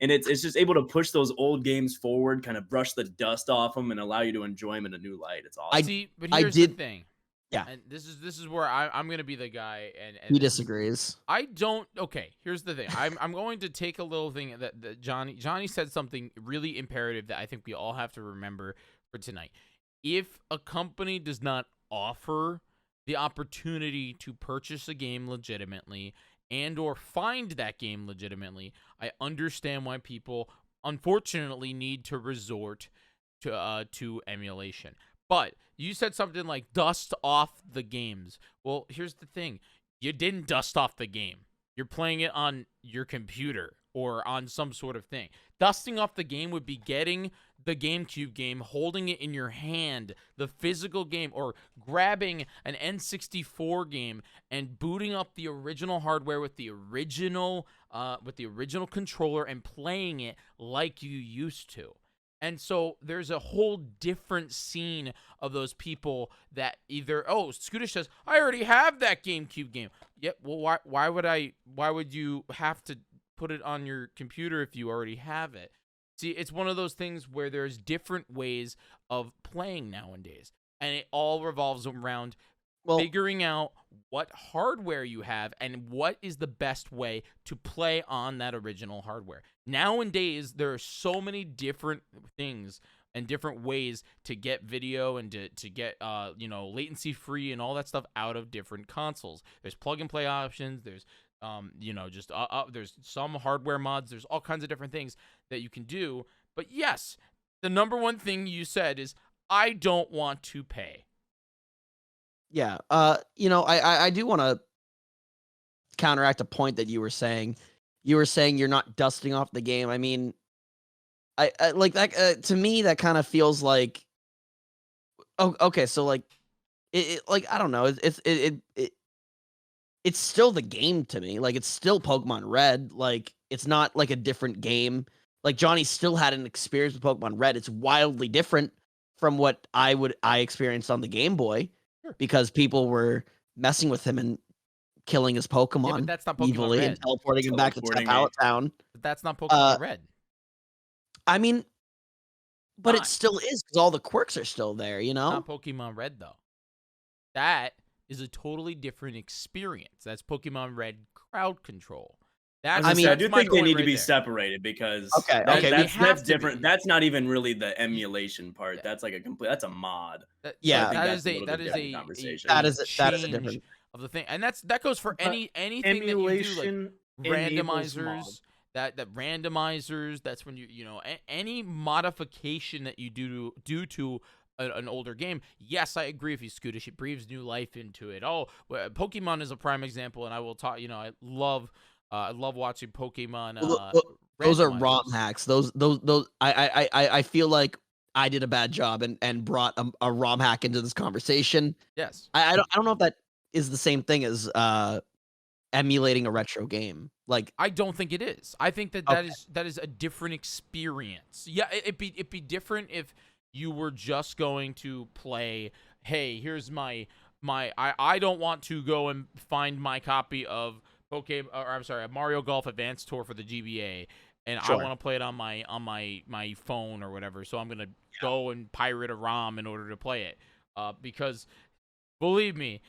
And it's just able to push those old games forward, kind of brush the dust off them, and allow you to enjoy them in a new light. It's awesome. But here's the thing. Yeah. And this is where I'm gonna be the guy, and he disagrees. I don't. Okay, here's the thing. I'm going to take a little thing that Johnny said something really imperative that I think we all have to remember for tonight. If a company does not offer the opportunity to purchase a game legitimately and or find that game legitimately, I understand why people unfortunately need to resort to emulation. But you said something like dust off the games. Well, here's the thing. You didn't dust off the game. You're playing it on your computer or on some sort of thing. Dusting off the game would be getting the GameCube game, holding it in your hand, the physical game, or grabbing an N64 game and booting up the original hardware with the original controller and playing it like you used to. And so there's a whole different scene of those people that either, Scootish says, I already have that GameCube game. Yep. Well, why would you have to put it on your computer if you already have it? See, it's one of those things where there's different ways of playing nowadays, and it all revolves around figuring out what hardware you have and what is the best way to play on that original hardware. Nowadays, there are so many different things and different ways to get video and to get latency free and all that stuff out of different consoles. There's plug and play options. There's there's some hardware mods. There's all kinds of different things that you can do. But yes, the number one thing you said is I don't want to pay. Yeah. I do want to counteract a point that you were saying. You were saying you're not dusting off the game. I mean, I like that. To me, that kind of feels like. Oh, okay. So like, it like I don't know. It's still the game to me. Like it's still Pokemon Red. Like it's not like a different game. Like Johnny still had an experience with Pokemon Red. It's wildly different from what I experienced on the Game Boy, because people were messing with him and killing his Pokemon, but that's not Pokemon evilly Red. and teleporting him back to Pallet Town. But that's not Pokemon Red. I mean, but it still is, because all the quirks are still there, you know? Not Pokemon Red, though. That is a totally different experience. That's Pokemon Red crowd control. I do think they need to be separated, because that's different. That's not even really the emulation part. Yeah. That's like that's a mod. That is a different of the thing, and that goes for anything emulation that you do, like randomizers. That randomizers. That's when any modification that you do to an older game. Yes, I agree with you, Scootish. It breathes new life into it. Pokemon is a prime example, and I will talk. I love watching Pokemon. Those are ROM hacks. Those. I feel like I did a bad job and brought a ROM hack into this conversation. Yes. I don't know if that is the same thing as emulating a retro game. Like I don't think it is. I think that is a different experience. Yeah, it'd be different if you were just going to play. Hey, here's my. I don't want to go and find my copy of Mario Golf Advanced Tour for the GBA, and I want to play it on my phone or whatever. So I'm gonna go and pirate a ROM in order to play it, because believe me,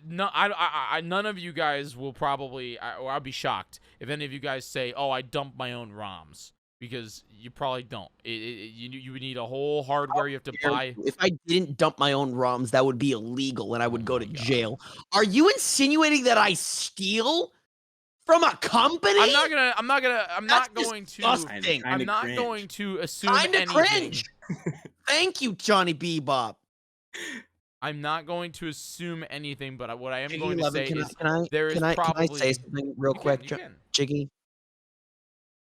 none of you guys will probably, or I'll be shocked if any of you guys say, "Oh, I dumped my own ROMs." Because you probably don't. You would need a whole hardware you have to buy. If I didn't dump my own ROMs, that would be illegal, and I would go to jail. Are you insinuating that I steal from a company? I'm not going to assume anything. Cringe. Thank you, JonnyBebop. I'm not going to assume anything, but what I am Jiggy going to 11, say can I is can I there is can I can I probably say something real you quick, can, you can. Jiggy?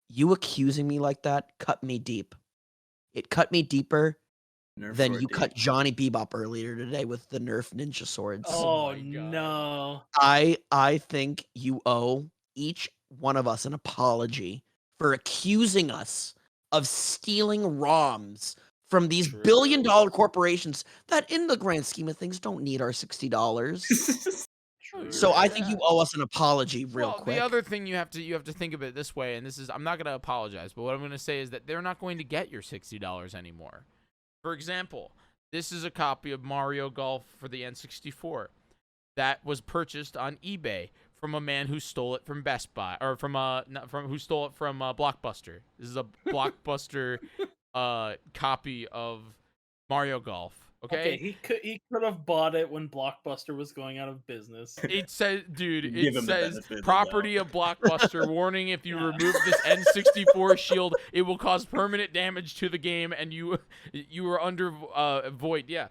You accusing me like that cut me deep. It cut me deeper Nerf than sword you deep. cut JonnyBebop earlier today with the Nerf ninja swords. Oh my God. no. I think you owe each one of us an apology for accusing us of stealing ROMs from these True. billion-dollar corporations that, in the grand scheme of things, don't need our $60. True. So I think Yeah. you owe us an apology real Well, quick. the other thing you have to think of it this way, and this is I'm not going to apologize, but what I'm going to say is that they're not going to get your $60 anymore. For example, this is a copy of Mario Golf for the N64 that was purchased on eBay from a man who stole it from Best Buy, or who stole it from Blockbuster. This is a Blockbuster copy of Mario Golf. Okay, he could have bought it when Blockbuster was going out of business. it says, dude, Give it him the says benefit of the property doubt. of Blockbuster. Warning: if you Yeah. remove this N64 shield, it will cause permanent damage to the game, and you are under void. Yeah.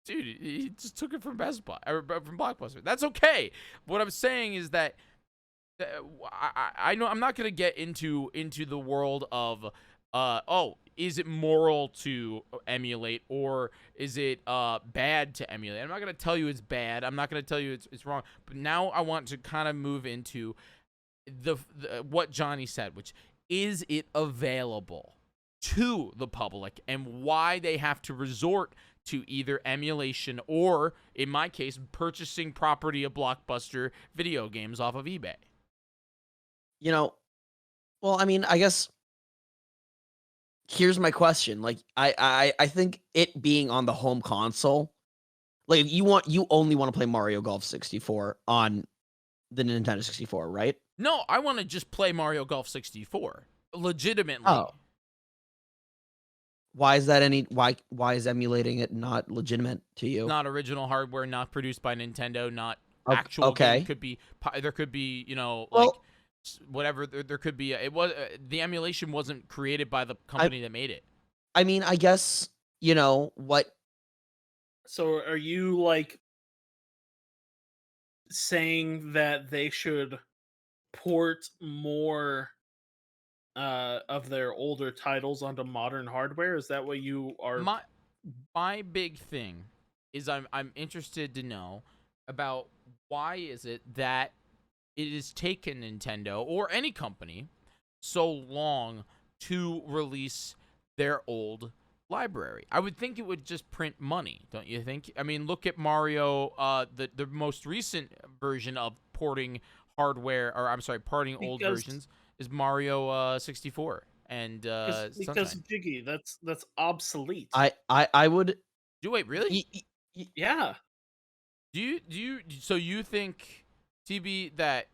Dude, he just took it from Best Buy or from Blockbuster. That's okay. What I'm saying is that I know I'm not gonna get into the world of is it moral to emulate or is it bad to emulate? I'm not gonna tell you it's bad. I'm not gonna tell you it's wrong. But now I want to kind of move into the what Johnny said, which is it available to the public and why they have to resort to either emulation or, in my case, purchasing property of Blockbuster video games off of eBay. You know, well, I mean, I guess here's my question. Like, I think it being on the home console, like you only want to play Mario Golf 64 on the Nintendo 64, right? No, I want to just play Mario Golf 64 legitimately. Oh. Why is that why is emulating it not legitimate to you? Not original hardware, not produced by Nintendo, not Okay. actual game. There could be, like whatever. There could be. The emulation wasn't created by the company that made it. I mean, I guess what. So are you like saying that they should port more of their older titles onto modern hardware? Is that what you are? My big thing is I'm interested to know about why is it that it has taken Nintendo or any company so long to release their old library. I would think it would just print money, don't you think? I mean, look at Mario, the most recent version of porting hardware, or I'm sorry, porting old versions is Mario 64 and because Sunshine. Jyggy, that's obsolete. I would. Wait, really? Yeah. Do you so you think, TB, that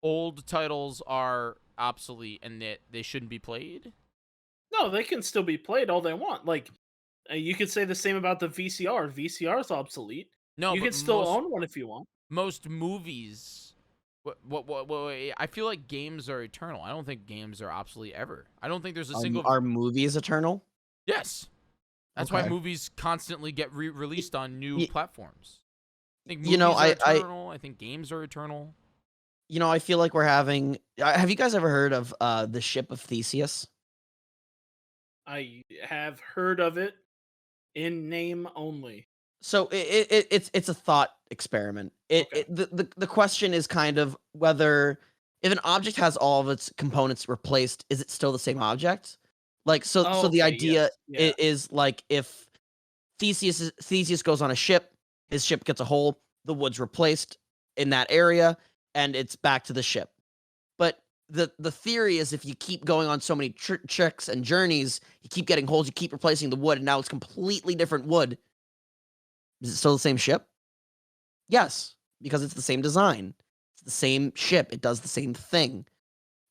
old titles are obsolete and that they shouldn't be played? No, they can still be played all they want. Like you could say the same about the VCR. VCR is obsolete. No, you but can still own one if you want. Most movies. What? I feel like games are eternal. I don't think games are obsolete ever. I don't think there's a single. Are movies eternal? Yes. That's why movies constantly get released on new platforms. I think movies are eternal. I think games are eternal. I feel like we're having. Have you guys ever heard of the Ship of Theseus? I have heard of it in name only. So it's a thought experiment. The question is kind of whether if an object has all of its components replaced, is it still the same object? Like so the idea is like if Theseus goes on a ship, his ship gets a hole, the wood's replaced in that area, and it's back to the ship. But the theory is if you keep going on so many tricks and journeys, you keep getting holes, you keep replacing the wood, and now it's completely different wood. Is it still the same ship? Yes, because it's the same design. It's the same ship. It does the same thing.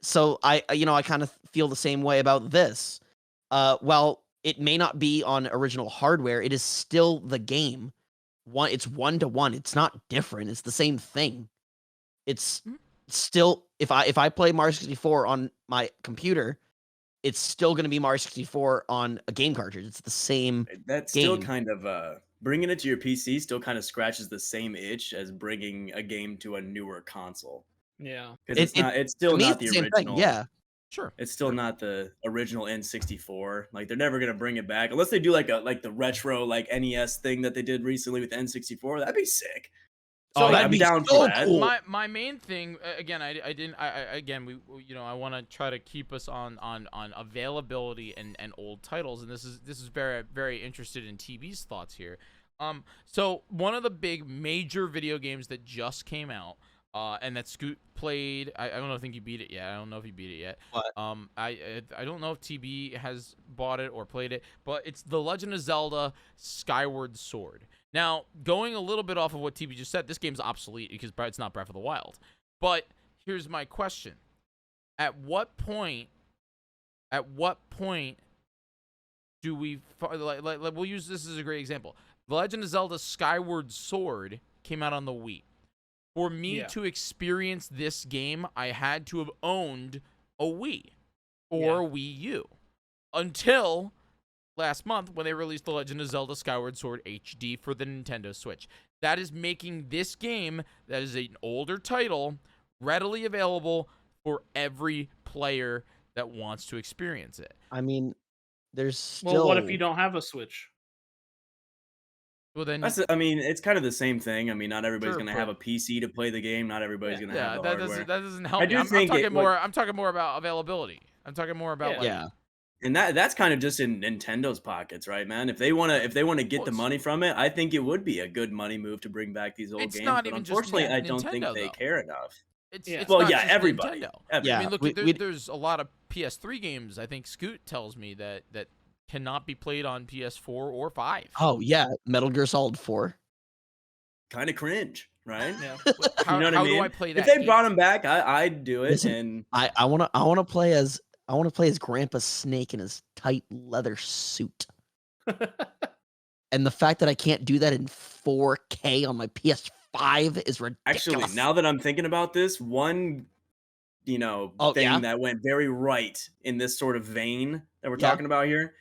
So I kind of feel the same way about this. While it may not be on original hardware, it is still the game. It's 1-to-1. It's not different. It's the same thing. It's still if I play Mario 64 on my computer, it's still going to be Mario 64 on a game cartridge. It's the same. That's game. still kind of bringing it to your PC still kind of scratches the same itch as bringing a game to a newer console. Yeah. Because it's still not the same original. thing. Yeah. Sure. It's still not the original N64. Like they're never gonna bring it back unless they do like the retro like NES thing that they did recently with N64. That'd be sick. So that'd I'm be down so for that. cool. My main thing again, I want to try to keep us on availability and old titles, and this is very very interested in TB's thoughts here. So one of the big major video games that just came out, and that Scoot played, I don't think he beat it yet. I don't know if he beat it yet. What? I don't know if TB has bought it or played it, but it's The Legend of Zelda Skyward Sword. Now, going a little bit off of what TB just said, this game's obsolete because it's not Breath of the Wild. But here's my question: At what point do we like we'll use this as a great example? The Legend of Zelda Skyward Sword came out on the Wii. For me to experience this game, I had to have owned a Wii or Wii U until last month when they released The Legend of Zelda Skyward Sword HD for the Nintendo Switch. That is making this game, that is an older title, readily available for every player that wants to experience it. I mean, there's still. Well, what if you don't have a Switch? Well, then it's kind of the same thing. I mean, not everybody's Sure, going to but- have a PC to play the game. Not everybody's going to have the hardware. that doesn't help I me. do I'm think talking it- more. I'm talking more about availability. I'm talking more about yeah. And that's kind of just in Nintendo's pockets, right, man? If they want to get the money from it, I think it would be a good money move to bring back these old It's games. not But even just unfortunately, I don't Nintendo, think they though. care enough. It's Well, not yeah, just everybody. Nintendo. Everybody. Yeah. I mean, look, we- there's a lot of PS3 games. I think Scoot tells me that cannot be played on PS4 or 5. Oh yeah, Metal Gear Solid 4. Kind of cringe, right? Yeah. How, You know what how I mean? do I play that? If they game? brought them back, I'd do it. Listen, And I wanna play as Grandpa Snake in his tight leather suit. And the fact that I can't do that in 4K on my PS5 is ridiculous. actually, now that I'm thinking about this, one thing that went very right in this sort of vein that we're Yeah. talking about here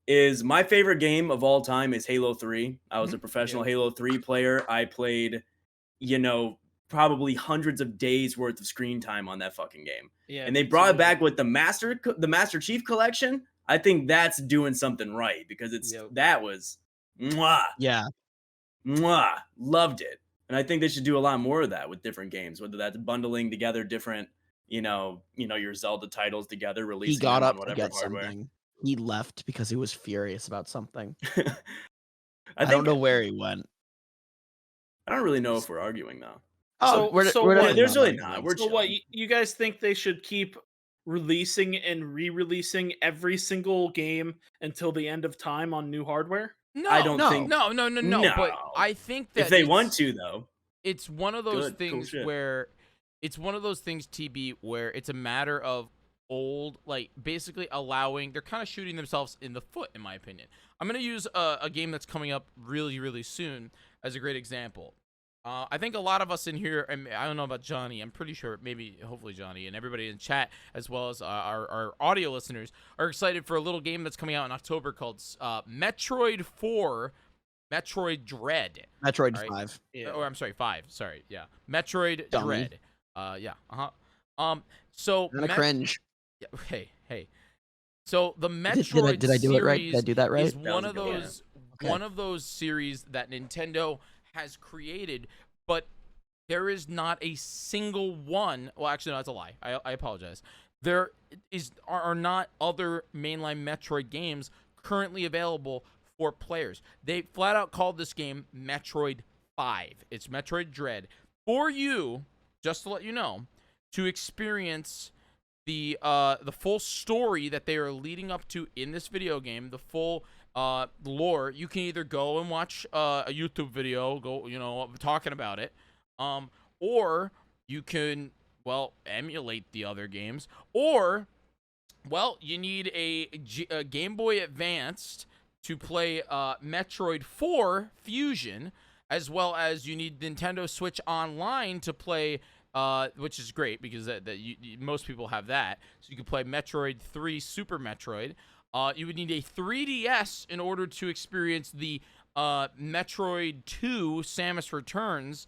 is my favorite game of all time is Halo 3. I was a professional Halo 3 player. I played, probably hundreds of days worth of screen time on that fucking game. Yeah. And they brought it back with the Master Chief Collection. I think that's doing something right because that was Yeah. loved it. And I think they should do a lot more of that with different games, whether that's bundling together different, your Zelda titles together, releasing He got them up on to whatever get hardware. something. He left because he was furious about something. I don't know where he went. I don't really know if we're arguing though. Oh, So definitely there's not really arguing. not. We're So what chilling. you guys think they should keep releasing and re-releasing every single game until the end of time on new hardware? No, I don't think. No. But No. I think that If they it's- want to, though. it's one of those Good, cool things shit. where it's one of those things, TB, where it's a matter of basically allowing, they're kind of shooting themselves in the foot, in my opinion. I'm going to use a game that's coming up really, really soon as a great example. I think a lot of us in here, I don't know about Johnny, I'm pretty sure, hopefully Johnny, and everybody in chat, as well as our audio listeners, are excited for a little game that's coming out in October called Metroid 4, Metroid Dread. Metroid All right. 5. Yeah. Or I'm sorry, 5. Sorry, yeah. Metroid Dummy. Dread. So Kinda cringe. yeah, hey. So the Metroid Did I do it right? series Did I do that right? is one was of a good one. those Okay. one of those series that Nintendo has created, but there is not a single one. Well, actually, no, that's a lie. I apologize. There are not other mainline Metroid games currently available for players. They flat out called this game Metroid 5. It's Metroid Dread for you, just to let you know, to experience the full story that they are leading up to in this video game, the full lore. You can either go and watch a YouTube video, talking about it, or you can, emulate the other games, or, you need a Game Boy Advanced to play Metroid 4 Fusion, as well as you need Nintendo Switch Online to play, which is great because most people have that. So you can play Metroid 3 Super Metroid. You would need a 3DS in order to experience the Metroid 2 Samus Returns,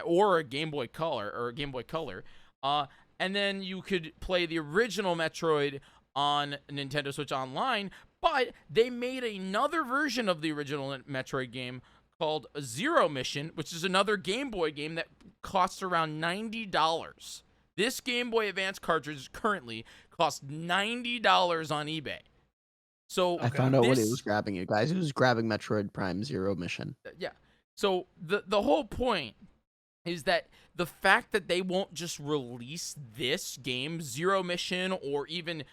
or a Game Boy Color. And then you could play the original Metroid on Nintendo Switch Online, but they made another version of the original Metroid game called Zero Mission, which is another Game Boy game that costs around $90. This Game Boy Advance cartridge currently costs $90 on eBay. So I found out what he was grabbing, you guys. He was grabbing Metroid Prime Zero Mission. Yeah. So the whole point is that the fact that they won't just release this game, Zero Mission, or even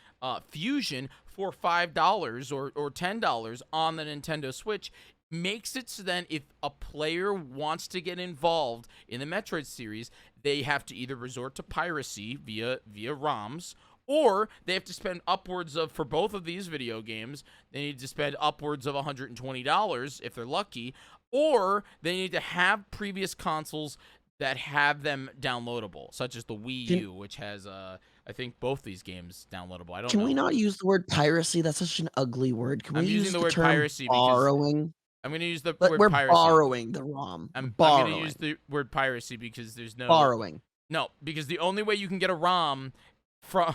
Fusion for $5 or $10 on the Nintendo Switch makes it so then if a player wants to get involved in the Metroid series, they have to either resort to piracy via ROMs, or they have to spend upwards of, for both of these video games, they need to spend upwards of $120 if they're lucky, or they need to have previous consoles that have them downloadable, such as the Wii U, which has, I think, both these games downloadable. I don't know. Can we not use the word piracy? That's such an ugly word. Can we use the word term piracy borrowing? I'm going to use the word word piracy. We're borrowing the ROM. I'm going to use the word piracy because there's no... Borrowing. No, because the only way you can get a ROM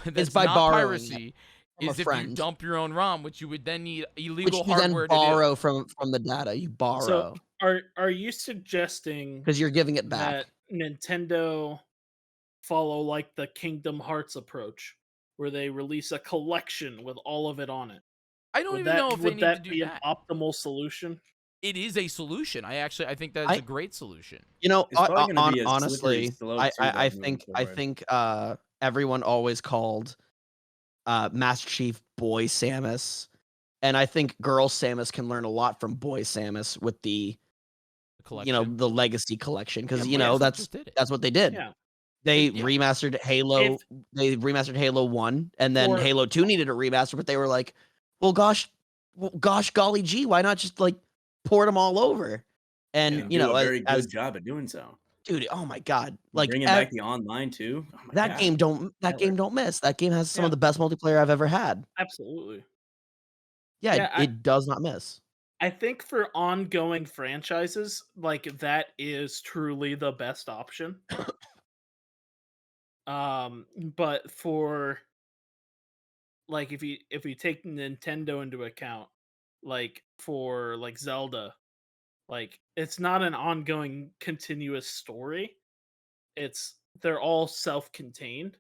that's by not borrowing piracy is if you dump your own ROM, which you would then need illegal hardware to do. Which you then borrow from the data. You borrow. So are you suggesting... Because you're giving it back. That Nintendo follow like the Kingdom Hearts approach, where they release a collection with all of it on it? I don't even know if they need to do that. Would that be an optimal solution? It is a solution. I think that's a great solution. You know, honestly, I think everyone always called Master Chief Boy Samus, and I think Girl Samus can learn a lot from Boy Samus with the the Legacy collection, because that's what they did. Yeah. They remastered Halo. They remastered Halo 1, and then Halo 2 needed a remaster, but they were like, well, gosh, golly gee, why not just like port them all over? And do a very good job at doing so, dude. Oh my god, like bringing back the online too. Oh that game don't miss. That game has some of the best multiplayer I've ever had. Absolutely. Yeah, it does not miss. I think for ongoing franchises, like that is truly the best option. But for like if you take Nintendo into account, like for like Zelda, like it's not an ongoing continuous story. They're all self-contained,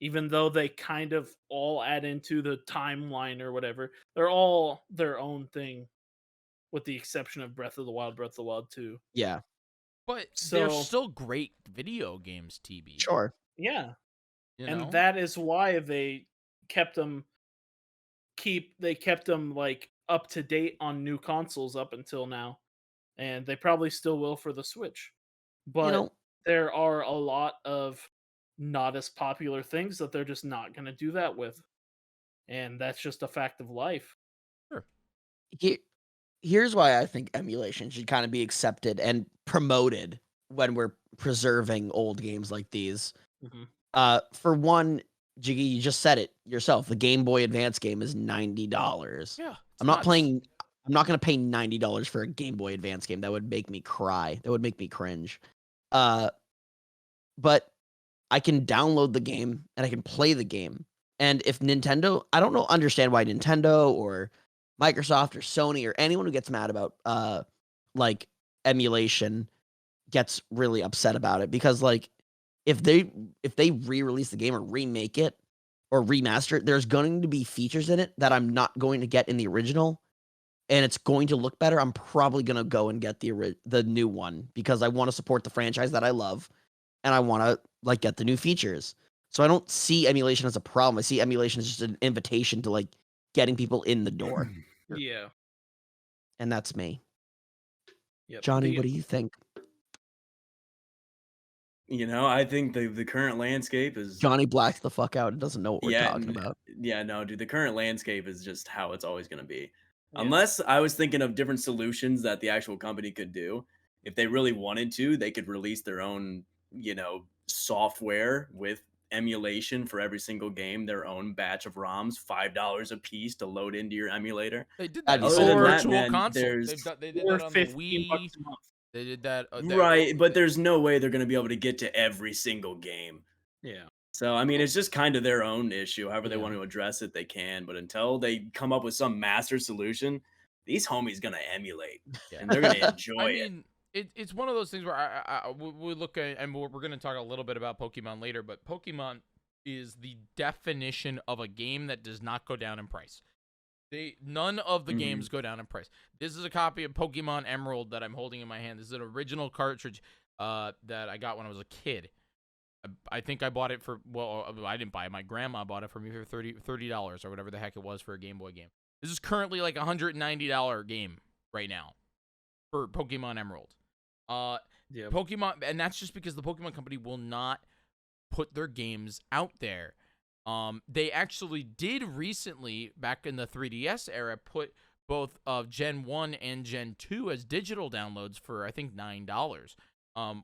even though they kind of all add into the timeline or whatever. They're all their own thing, with the exception of Breath of the Wild 2. Yeah. But they're still great video games, TB. Sure. Yeah. And that is why they kept them like up to date on new consoles up until now. And they probably still will for the Switch. But there are a lot of not as popular things that they're just not going to do that with. And that's just a fact of life. Sure. Here's why I think emulation should kind of be accepted and promoted when we're preserving old games like these. Mm-hmm. For one, Jyggy, you just said it yourself. The Game Boy Advance game is $90. Yeah, I'm not going to pay $90 for a Game Boy Advance game. That would make me cry. That would make me cringe. But I can download the game and I can play the game. And if Nintendo, I don't understand why Nintendo or Microsoft or Sony or anyone who gets mad about like emulation gets really upset about it, because like if they re-release the game or remake it or remaster it, there's going to be features in it that I'm not going to get in the original, and it's going to look better. I'm probably going to go and get the new one because I want to support the franchise that I love, and I want to like get the new features. So I don't see emulation as a problem. I see emulation as just an invitation to like getting people in the door. Yeah. And that's me. Yep. Johnny, what do you think? I think the current landscape is... Johnny blacks the fuck out and doesn't know what we're talking about. Yeah, no, dude, the current landscape is just how it's always going to be. Yeah. Unless I was thinking of different solutions that the actual company could do. If they really wanted to, they could release their own, software with emulation for every single game, their own batch of ROMs, $5 a piece to load into your emulator. They did That'd that be on so the cool. that, virtual man, console. there's They did Or that on the $15 Wii. a month. They did that. right, but there's no way they're going to be able to get to every single game. Yeah. So, I mean, it's just kind of their own issue. However they Yeah. want to address it, they can. But until they come up with some master solution, these homies going to emulate. Yeah. And they're going to enjoy I it. mean, it's one of those things where we look at, and we're going to talk a little bit about Pokemon later, but Pokemon is the definition of a game that does not go down in price. None of the games go down in price. This is a copy of Pokemon Emerald that I'm holding in my hand. This is an original cartridge that I got when I was a kid. I think I bought it for, well, I didn't buy it. My grandma bought it for me for $30 or whatever the heck it was for a Game Boy game. This is currently like a $190 game right now for Pokemon Emerald. Yeah. Pokemon, and that's just because the Pokemon Company will not put their games out there. They actually did recently, back in the 3DS era, put both of Gen 1 and Gen 2 as digital downloads for, I think, $9,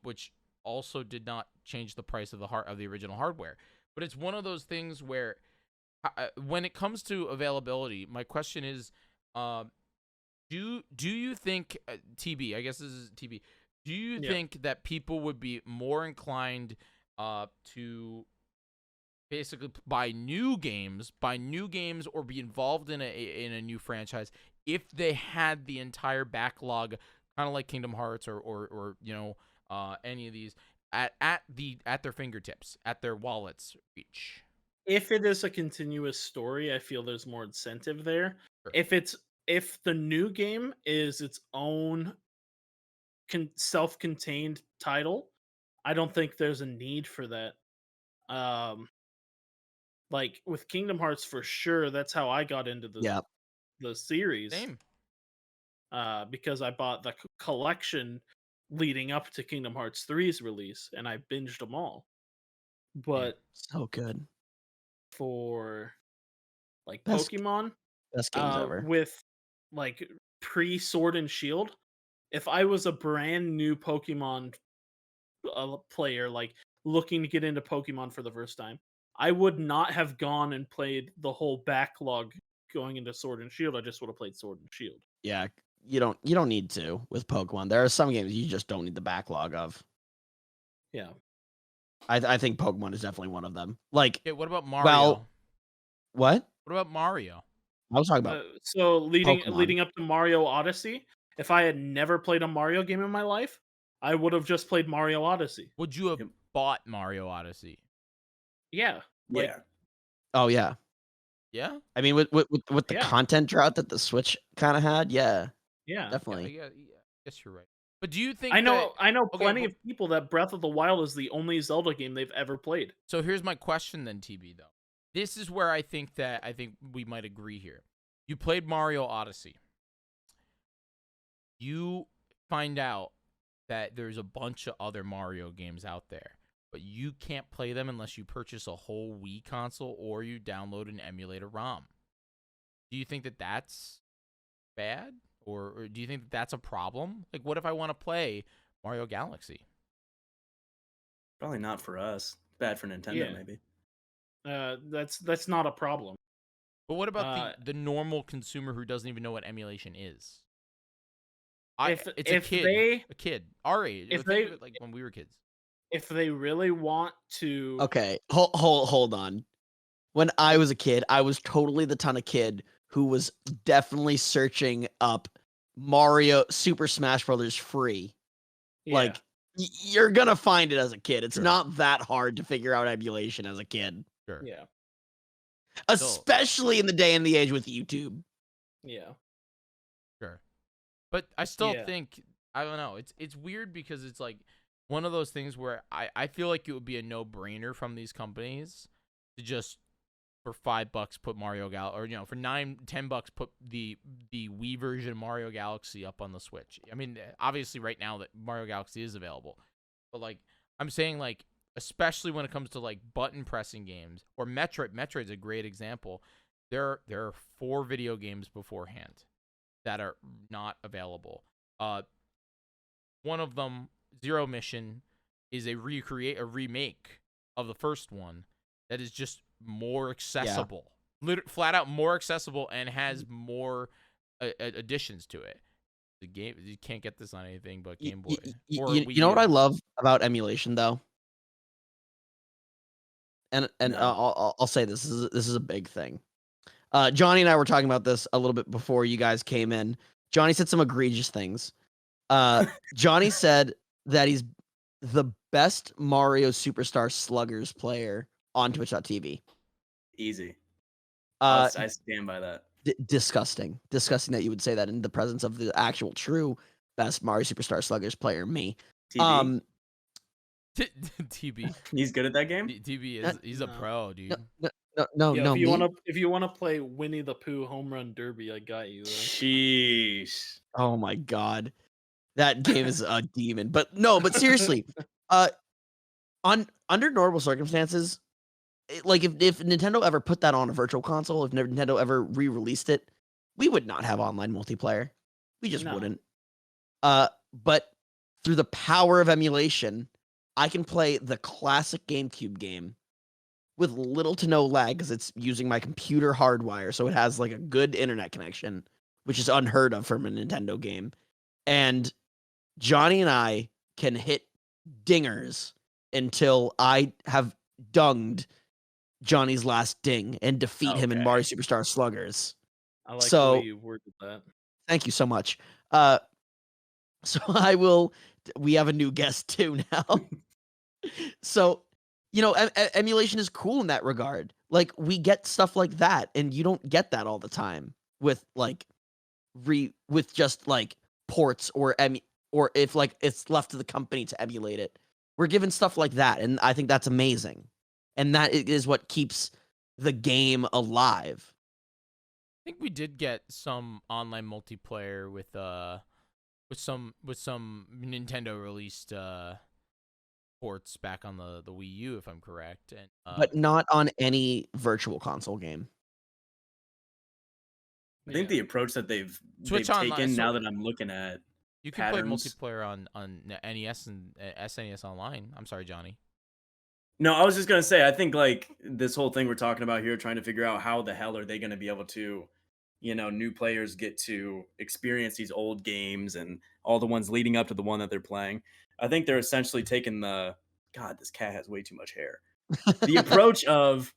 which also did not change the price of the original hardware. But it's one of those things where, when it comes to availability, my question is, do you think, TB, I guess this is TB, do you think that people would be more inclined to basically buy new games, or be involved in a new franchise if they had the entire backlog, kind of like Kingdom Hearts or any of these at their fingertips, at their wallets reach? If it is a continuous story, I feel there's more incentive there. Sure. If the new game is its own self-contained title, I don't think there's a need for that. Like with Kingdom Hearts, for sure, that's how I got into the series. Same. Because I bought the collection leading up to Kingdom Hearts 3's release, and I binged them all. But So good. for like Best- Pokemon, Best games ever. with like pre-Sword and Shield, if I was a brand new Pokemon player, like looking to get into Pokemon for the first time, I would not have gone and played the whole backlog going into Sword and Shield. I just would have played Sword and Shield. Yeah, you don't need to with Pokemon. There are some games you just don't need the backlog of. Yeah. I think Pokemon is definitely one of them. Like, Okay, what about Mario? well, what? What about Mario? I was talking about So leading Pokemon. up to Mario Odyssey, if I had never played a Mario game in my life, I would have just played Mario Odyssey. Would you have bought Mario Odyssey? Yeah. Like, Yeah. Oh yeah. Yeah? I mean, with the Yeah. content drought that the Switch kind of had, yeah, yeah. definitely. Yeah, guess you're right. But do you think I know Okay, plenty of people that Breath of the Wild is the only Zelda game they've ever played. So here's my question then, TB, though. This is where I think we might agree here. You played Mario Odyssey. You find out that there's a bunch of other Mario games out there, but you can't play them unless you purchase a whole Wii console or you download an emulator ROM. Do you think that that's bad? Or do you think that that's a problem? Like, what if I want to play Mario Galaxy? Probably not for us. Bad for Nintendo, Yeah. maybe. That's not a problem. But what about the normal consumer who doesn't even know what emulation is? If a kid our age. if Think of they- it like when we were kids. If they really want to, Okay, hold on. When I was a kid, I was totally the ton of kid who was definitely searching up Mario Super Smash Brothers free. yeah. Like, you're gonna find it as a kid. It's Sure. not that hard to figure out emulation as a kid, Sure. yeah, especially in the day and the age with YouTube. yeah. Sure. But I still Yeah. think, I don't know. It's weird because it's like one of those things where I feel like it would be a no-brainer from these companies to just for $5 put Mario Galaxy, or for $10 put the Wii version of Mario Galaxy up on the Switch. I mean, obviously right now that Mario Galaxy is available, but like I'm saying, like especially when it comes to like button pressing games or Metroid. Metroid's a great example. There are 4 video games beforehand that are not available. One of them, Zero Mission, is a remake of the first one. that is just more accessible, flat out more accessible, and has more additions to it. The game, you can't get this on anything but Game Boy. You know what I love about emulation though, and No. I'll say this is a big thing. Johnny and I were talking about this a little bit before you guys came in. Johnny said some egregious things. Johnny said that he's the best Mario Superstar Sluggers player on Twitch.tv. Easy. I I stand by that. Disgusting that you would say that in the presence of the actual true best Mario Superstar Sluggers player, me. TB. TB. He's good at that game. TB he's a pro, dude. No. If you wanna play Winnie the Pooh Home Run Derby, I got you. Sheesh. Oh my god, that game is a demon. But seriously, under normal circumstances, like if Nintendo ever put that on a virtual console, if Nintendo ever re-released it, we would not have online multiplayer. We just wouldn't. But through the power of emulation, I can play the classic GameCube game with little to no lag because it's using my computer hardwire, so it has like a good internet connection, which is unheard of from a Nintendo game. And Johnny and I can hit dingers until I have dunged Johnny's last ding and defeat him in Mario Superstar Sluggers. I like the way you worded that. Thank you so much. So we have a new guest too now. So, emulation is cool in that regard. Like, we get stuff like that, and you don't get that all the time with just like ports or if like it's left to the company to emulate it. We're given stuff like that, and I think that's amazing. And that is what keeps the game alive. I think we did get some online multiplayer with some Nintendo released ports back on the Wii U, if I'm correct, and but not on any virtual console game. I think the approach that they've taken now that I'm looking at you can play multiplayer on NES and SNES online. I'm sorry, Johnny. No, I was just gonna say, I think like this whole thing we're talking about here, trying to figure out how the hell are they gonna be able to, new players get to experience these old games and all the ones leading up to the one that they're playing. I think they're essentially taking God, this cat has way too much hair. The approach of,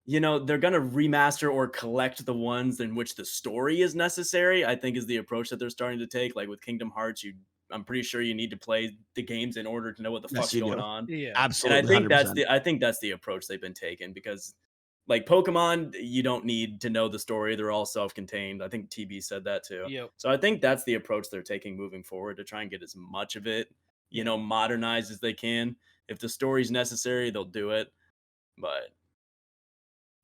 they're gonna remaster or collect the ones in which the story is necessary, I think is the approach that they're starting to take. Like with Kingdom Hearts, I'm pretty sure you need to play the games in order to know what the fuck's going on. Yeah, absolutely. And I think that's the approach they've been taking, because like Pokemon, you don't need to know the story. They're all self-contained. I think TB said that too. Yep. So I think that's the approach they're taking moving forward, to try and get as much of it, modernized as they can. If the story's necessary, they'll do it. But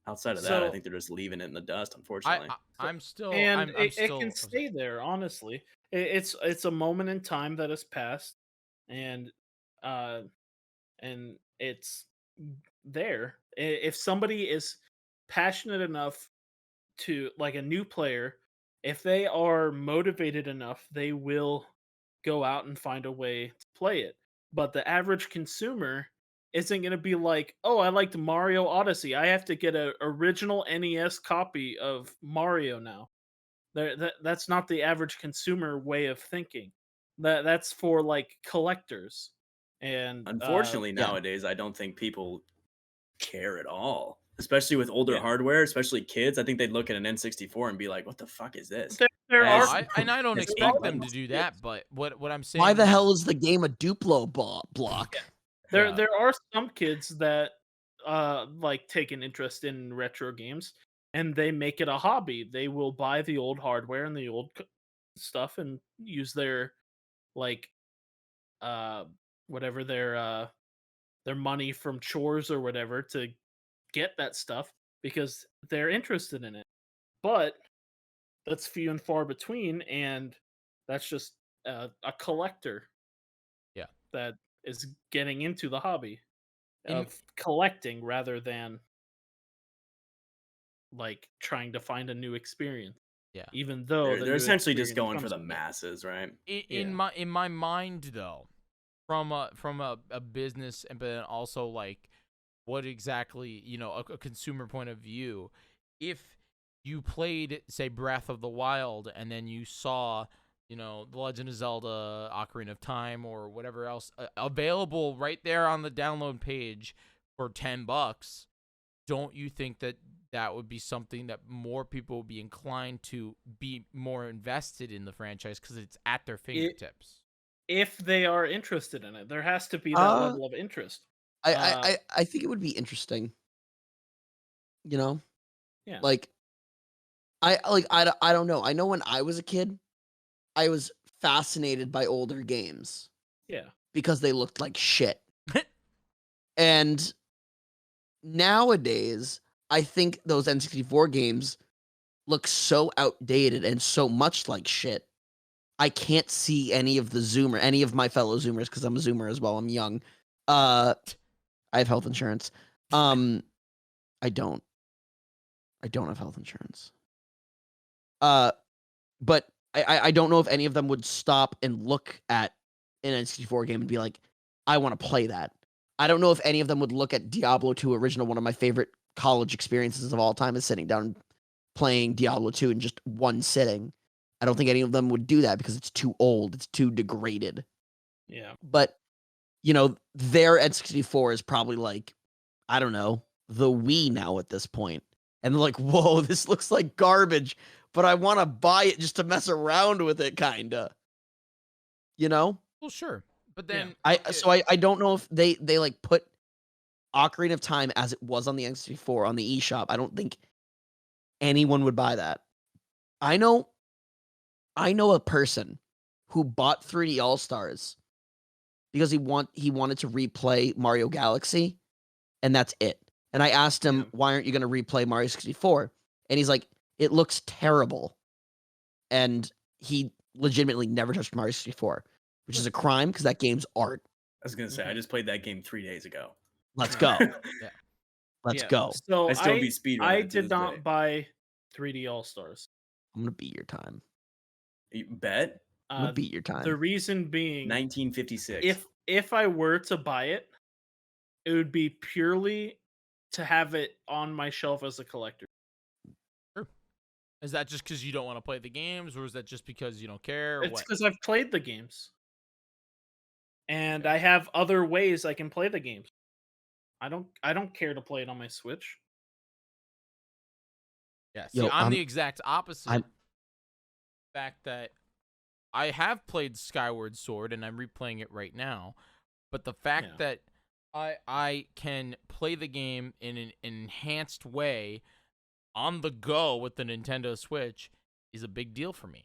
outside of that, I think they're just leaving it in the dust, unfortunately. It can stay there, honestly. It's a moment in time that has passed, and it's there. If somebody is passionate enough to, like a new player, if they are motivated enough, they will go out and find a way to play it. But the average consumer isn't going to be like, oh, I liked Mario Odyssey, I have to get an original NES copy of Mario now. That's not the average consumer way of thinking. That's for like collectors. And unfortunately, nowadays, I don't think people care at all, especially with older hardware, especially kids. I think they'd look at an N64 and be like, what the fuck is this? I don't expect them to do that, but what I'm saying, why the hell is the game a Duplo block? There are some kids that like take an interest in retro games, and they make it a hobby. They will buy the old hardware and the old stuff and use their like whatever their money from chores or whatever to get that stuff because they're interested in it. But that's few and far between, and that's just a collector. Yeah, that is getting into the hobby of collecting rather than like trying to find a new experience. Yeah, even though they're essentially just going for the masses, right? In my mind, though, from a business, and but also like what exactly, a consumer point of view. If you played, say, Breath of the Wild, and then you saw, The Legend of Zelda, Ocarina of Time, or whatever else available right there on the download page for $10, don't you think that would be something that more people would be inclined to be more invested in the franchise because it's at their fingertips? If they are interested in it, there has to be that level of interest. I think it would be interesting. Yeah. Like I don't know. I know when I was a kid, I was fascinated by older games. Yeah. Because they looked like shit. And nowadays, I think those N64 games look so outdated and so much like shit. I can't see any of my fellow Zoomers, because I'm a Zoomer as well. I'm young. I have health insurance. I don't have health insurance. But I don't know if any of them would stop and look at an N64 game and be like, I want to play that. I don't know if any of them would look at Diablo 2 Original, one of my favorite college experiences of all time, is sitting down and playing Diablo 2 in just one sitting. I don't think any of them would do that because it's too old. It's too degraded. Yeah. But, their N64 is probably like, I don't know, the Wii now at this point. And they're like, whoa, this looks like garbage, but I want to buy it just to mess around with it, kinda. Well, sure. But then I don't know if they like put Ocarina of Time as it was on the N64 on the eShop. I don't think anyone would buy that. I know a person who bought 3D All-Stars because he wanted to replay Mario Galaxy, and that's it. And I asked him, why aren't you going to replay Mario 64? And he's like, it looks terrible. And he legitimately never touched Mario 64, which is a crime because that game's art. I was going to say, I just played that game 3 days ago. Let's go. Let's go. So I still be speedrunning. I did not buy 3D All-Stars. I'm going to beat your time. You bet? I'm going to beat your time. The reason being 1956. If I were to buy it, it would be purely to have it on my shelf as a collector. Sure. Is that just because you don't want to play the games, or is that just because you don't care? Or it's what? because I've played the games. And I have other ways I can play the games. I don't care to play it on my Switch. Yeah, see, I'm the exact opposite. The fact that I have played Skyward Sword and I'm replaying it right now, but the fact that I can play the game in an enhanced way on the go with the Nintendo Switch is a big deal for me.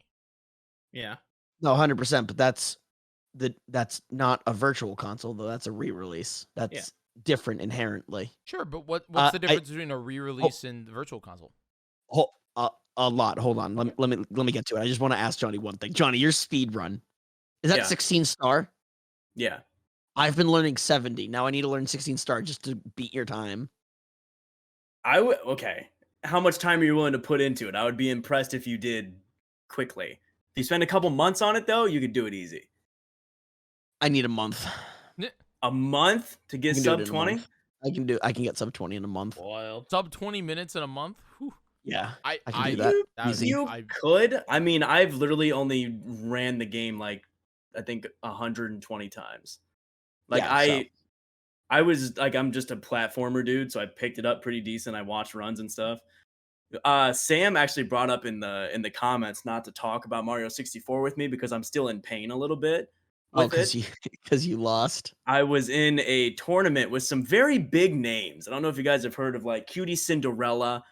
Yeah. No, 100%, but that's not a virtual console, though. That's a re-release. That's different inherently. Sure, but what's the difference between a re-release and the virtual console? A lot. Hold on. Let me get to it. I just want to ask Johnny one thing. Johnny, your speed run, is that 16 star? Yeah. I've been learning 70. Now I need to learn 16 star just to beat your time. Okay. How much time are you willing to put into it? I would be impressed if you did quickly. If you spend a couple months on it, though, you could do it easy. I need a month. A month to get sub 20? I can get sub 20 in a month. Wild. Sub 20 minutes in a month? Whew. Yeah, I can do that. Easy. You could. I mean, I've literally only ran the game like I think 120 times. Like I was like, I'm just a platformer dude, so I picked it up pretty decent. I watched runs and stuff. Sam actually brought up in the comments not to talk about Mario 64 with me because I'm still in pain a little bit. Because you lost. I was in a tournament with some very big names. I don't know if you guys have heard of like Cutie Cinderella,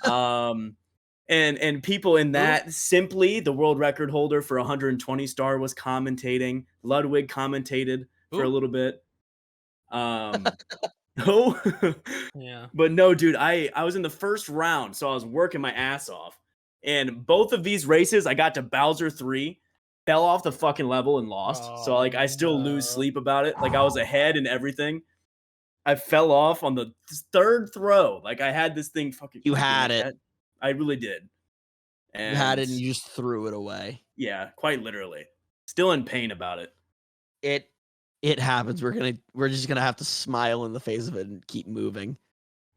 and people in that. Simply, the world record holder for 120 star was commentating. Ludwig commentated for a little bit. Yeah. But no, dude, I was in the first round, so I was working my ass off. And both of these races, I got to Bowser 3. Fell off the fucking level and lost. So like I still lose sleep about it. Like I was ahead and everything. I fell off on the third throw. Like I had this thing fucking. You had it. I really did. And you had it and you just threw it away. Yeah, quite literally. Still in pain about it. it happens. We're just gonna have to smile in the face of it and keep moving.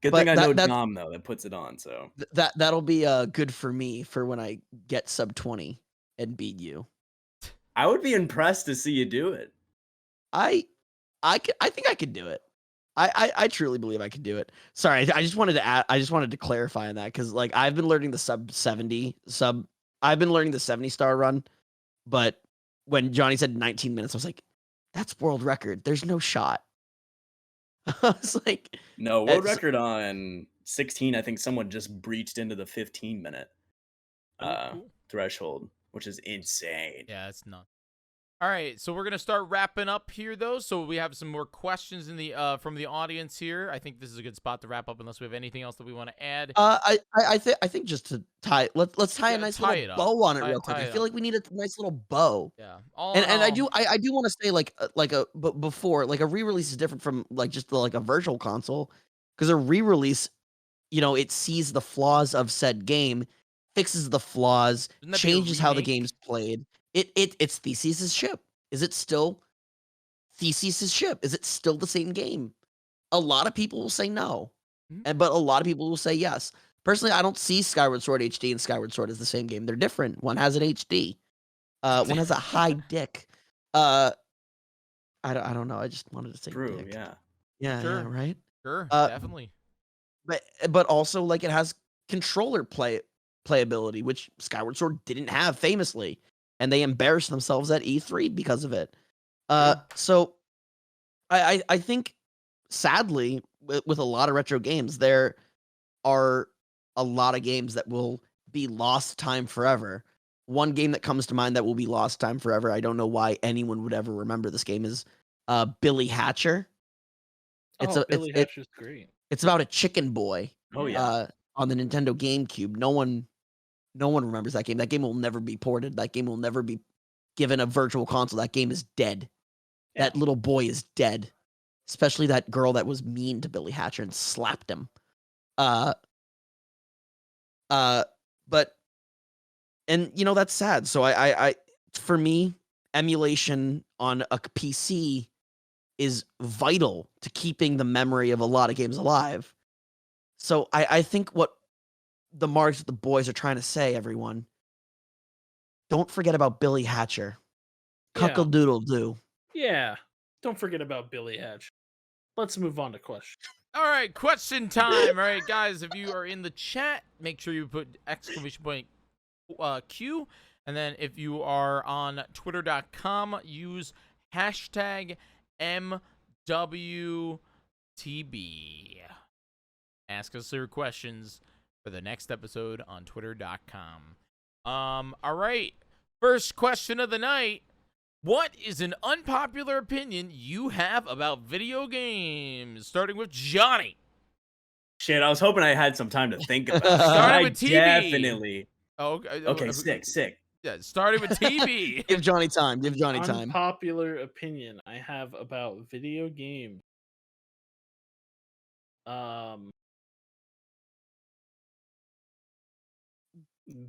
Good But thing I know that Dom though that puts it on. So that'll be good for me for when I get sub 20 and beat you. I would be impressed to see you do it. I think I could do it. I truly believe I could do it. Sorry, I just wanted to clarify on that because like I've been learning the I've been learning the 70-star run, but when Johnny said 19 minutes, I was like, that's world record. There's no shot. I was like, no world record on 16. I think someone just breached into the 15-minute threshold, which is insane. Yeah, it's not. All right, so we're gonna start wrapping up here, though. So we have some more questions in the from the audience here. I think this is a good spot to wrap up, unless we have anything else that we want to add. I think just to tie, let's tie a nice little bow on it real quick. I feel like we need a nice little bow. Yeah, and I do want to say but before like a re-release is different from like just like a virtual console, because a re-release, it sees the flaws of said game, fixes the flaws, changes how the game's played. It's Theseus' ship. Is it still Theseus' ship? Is it still the same game? A lot of people will say no, but a lot of people will say yes. Personally, I don't see Skyward Sword HD and Skyward Sword as the same game. They're different. One has an HD. One has a high dick. I don't know. I just wanted to say True, dick. yeah. Yeah, Sure. yeah, right? Sure, definitely. But also like it has controller playability, which Skyward Sword didn't have famously, and they embarrassed themselves at E3 because of it. So I think sadly with a lot of retro games, there are a lot of games that will be lost time forever. One game that comes to mind that will be lost time forever, I don't know why anyone would ever remember this game, is Billy Hatcher. Billy Hatcher's great. It's about a chicken boy. Oh yeah. On the Nintendo GameCube. No one remembers that game. That game will never be ported. That game will never be given a virtual console. That game is dead. Yeah. That little boy is dead. Especially that girl that was mean to Billy Hatcher and slapped him. But that's sad. So I for me, emulation on a PC is vital to keeping the memory of a lot of games alive. So I think what the Margs that the boys are trying to say, everyone, don't forget about Billy Hatcher. Cuckle-doodle-doo. Yeah, don't forget about Billy Hatcher. Let's move on to questions. All right, question time. All right, guys, if you are in the chat, make sure you put exclamation point Q. And then if you are on twitter.com, use hashtag MWTB. Ask us your questions for the next episode on twitter.com. All right, first question of the night. What is an unpopular opinion you have about video games? Starting with Johnny. Shit, I was hoping I had some time to think about it. Starting with TV. Definitely. Oh, okay, sick. Yeah, starting with TV. Give Johnny time. Unpopular opinion I have about video games.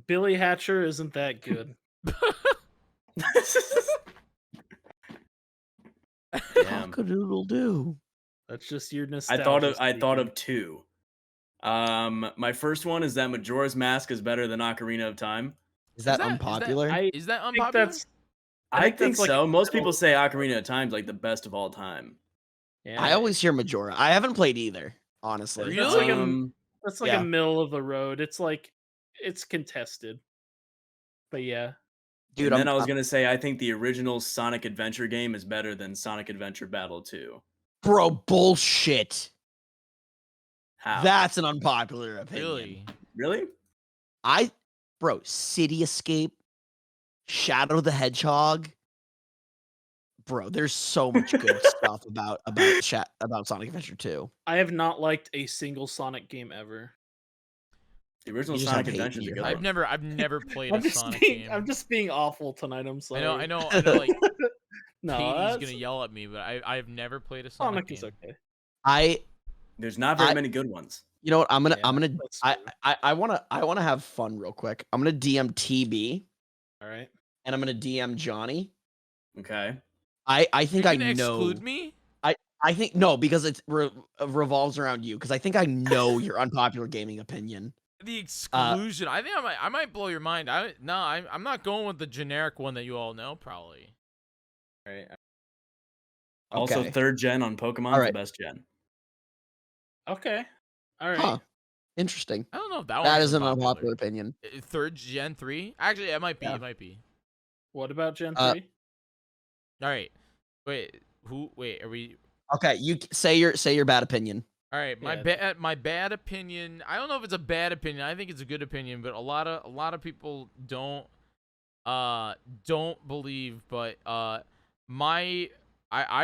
Billy Hatcher isn't that good. Cock-a-doodle-doo. That's just your nostalgia. I thought of two. My first one is that Majora's Mask is better than Ocarina of Time. Is that unpopular? Is that unpopular? I think so. Most people say Ocarina of Time is like the best of all time. Yeah. I always hear Majora. I haven't played either, honestly. Really? That's like a middle of the road. It's like it's contested. But yeah. Dude, and then I was gonna say I think the original Sonic Adventure game is better than Sonic Adventure Battle 2. Bro, bullshit. How? That's an unpopular opinion. Really? Bro, City Escape, Shadow the Hedgehog. Bro, there's so much good stuff about Sonic Adventure 2. I have not liked a single Sonic game ever. The original Sonic Adventure is a good one. I've never played a Sonic game. I'm just being awful tonight. I'm sorry. I know. Like, no, Katie's gonna yell at me, but I've never played a Sonic game. Is okay. There's not very many good ones. You know what? I wanna have fun real quick. I'm gonna DM TB. All right. And I'm gonna DM Johnny. Okay. I think You're I gonna know. exclude me? I think no, because it revolves around you. Because I think I know your unpopular gaming opinion. The exclusion. I think I might blow your mind. I'm not going with the generic one that you all know. Probably. Right. Also, Okay. 3rd gen on Pokemon All is right. the best gen. Okay. All right. Huh. Interesting. I don't know if that That one's is an unpopular. unpopular opinion. 3rd Gen 3? Actually, it might be. Yeah. It might be. What about Gen 3? All right. Wait. Wait. Are we? Okay, you say your bad opinion. All right. My bad opinion. I don't know if it's a bad opinion. I think it's a good opinion, but a lot of people don't believe. But I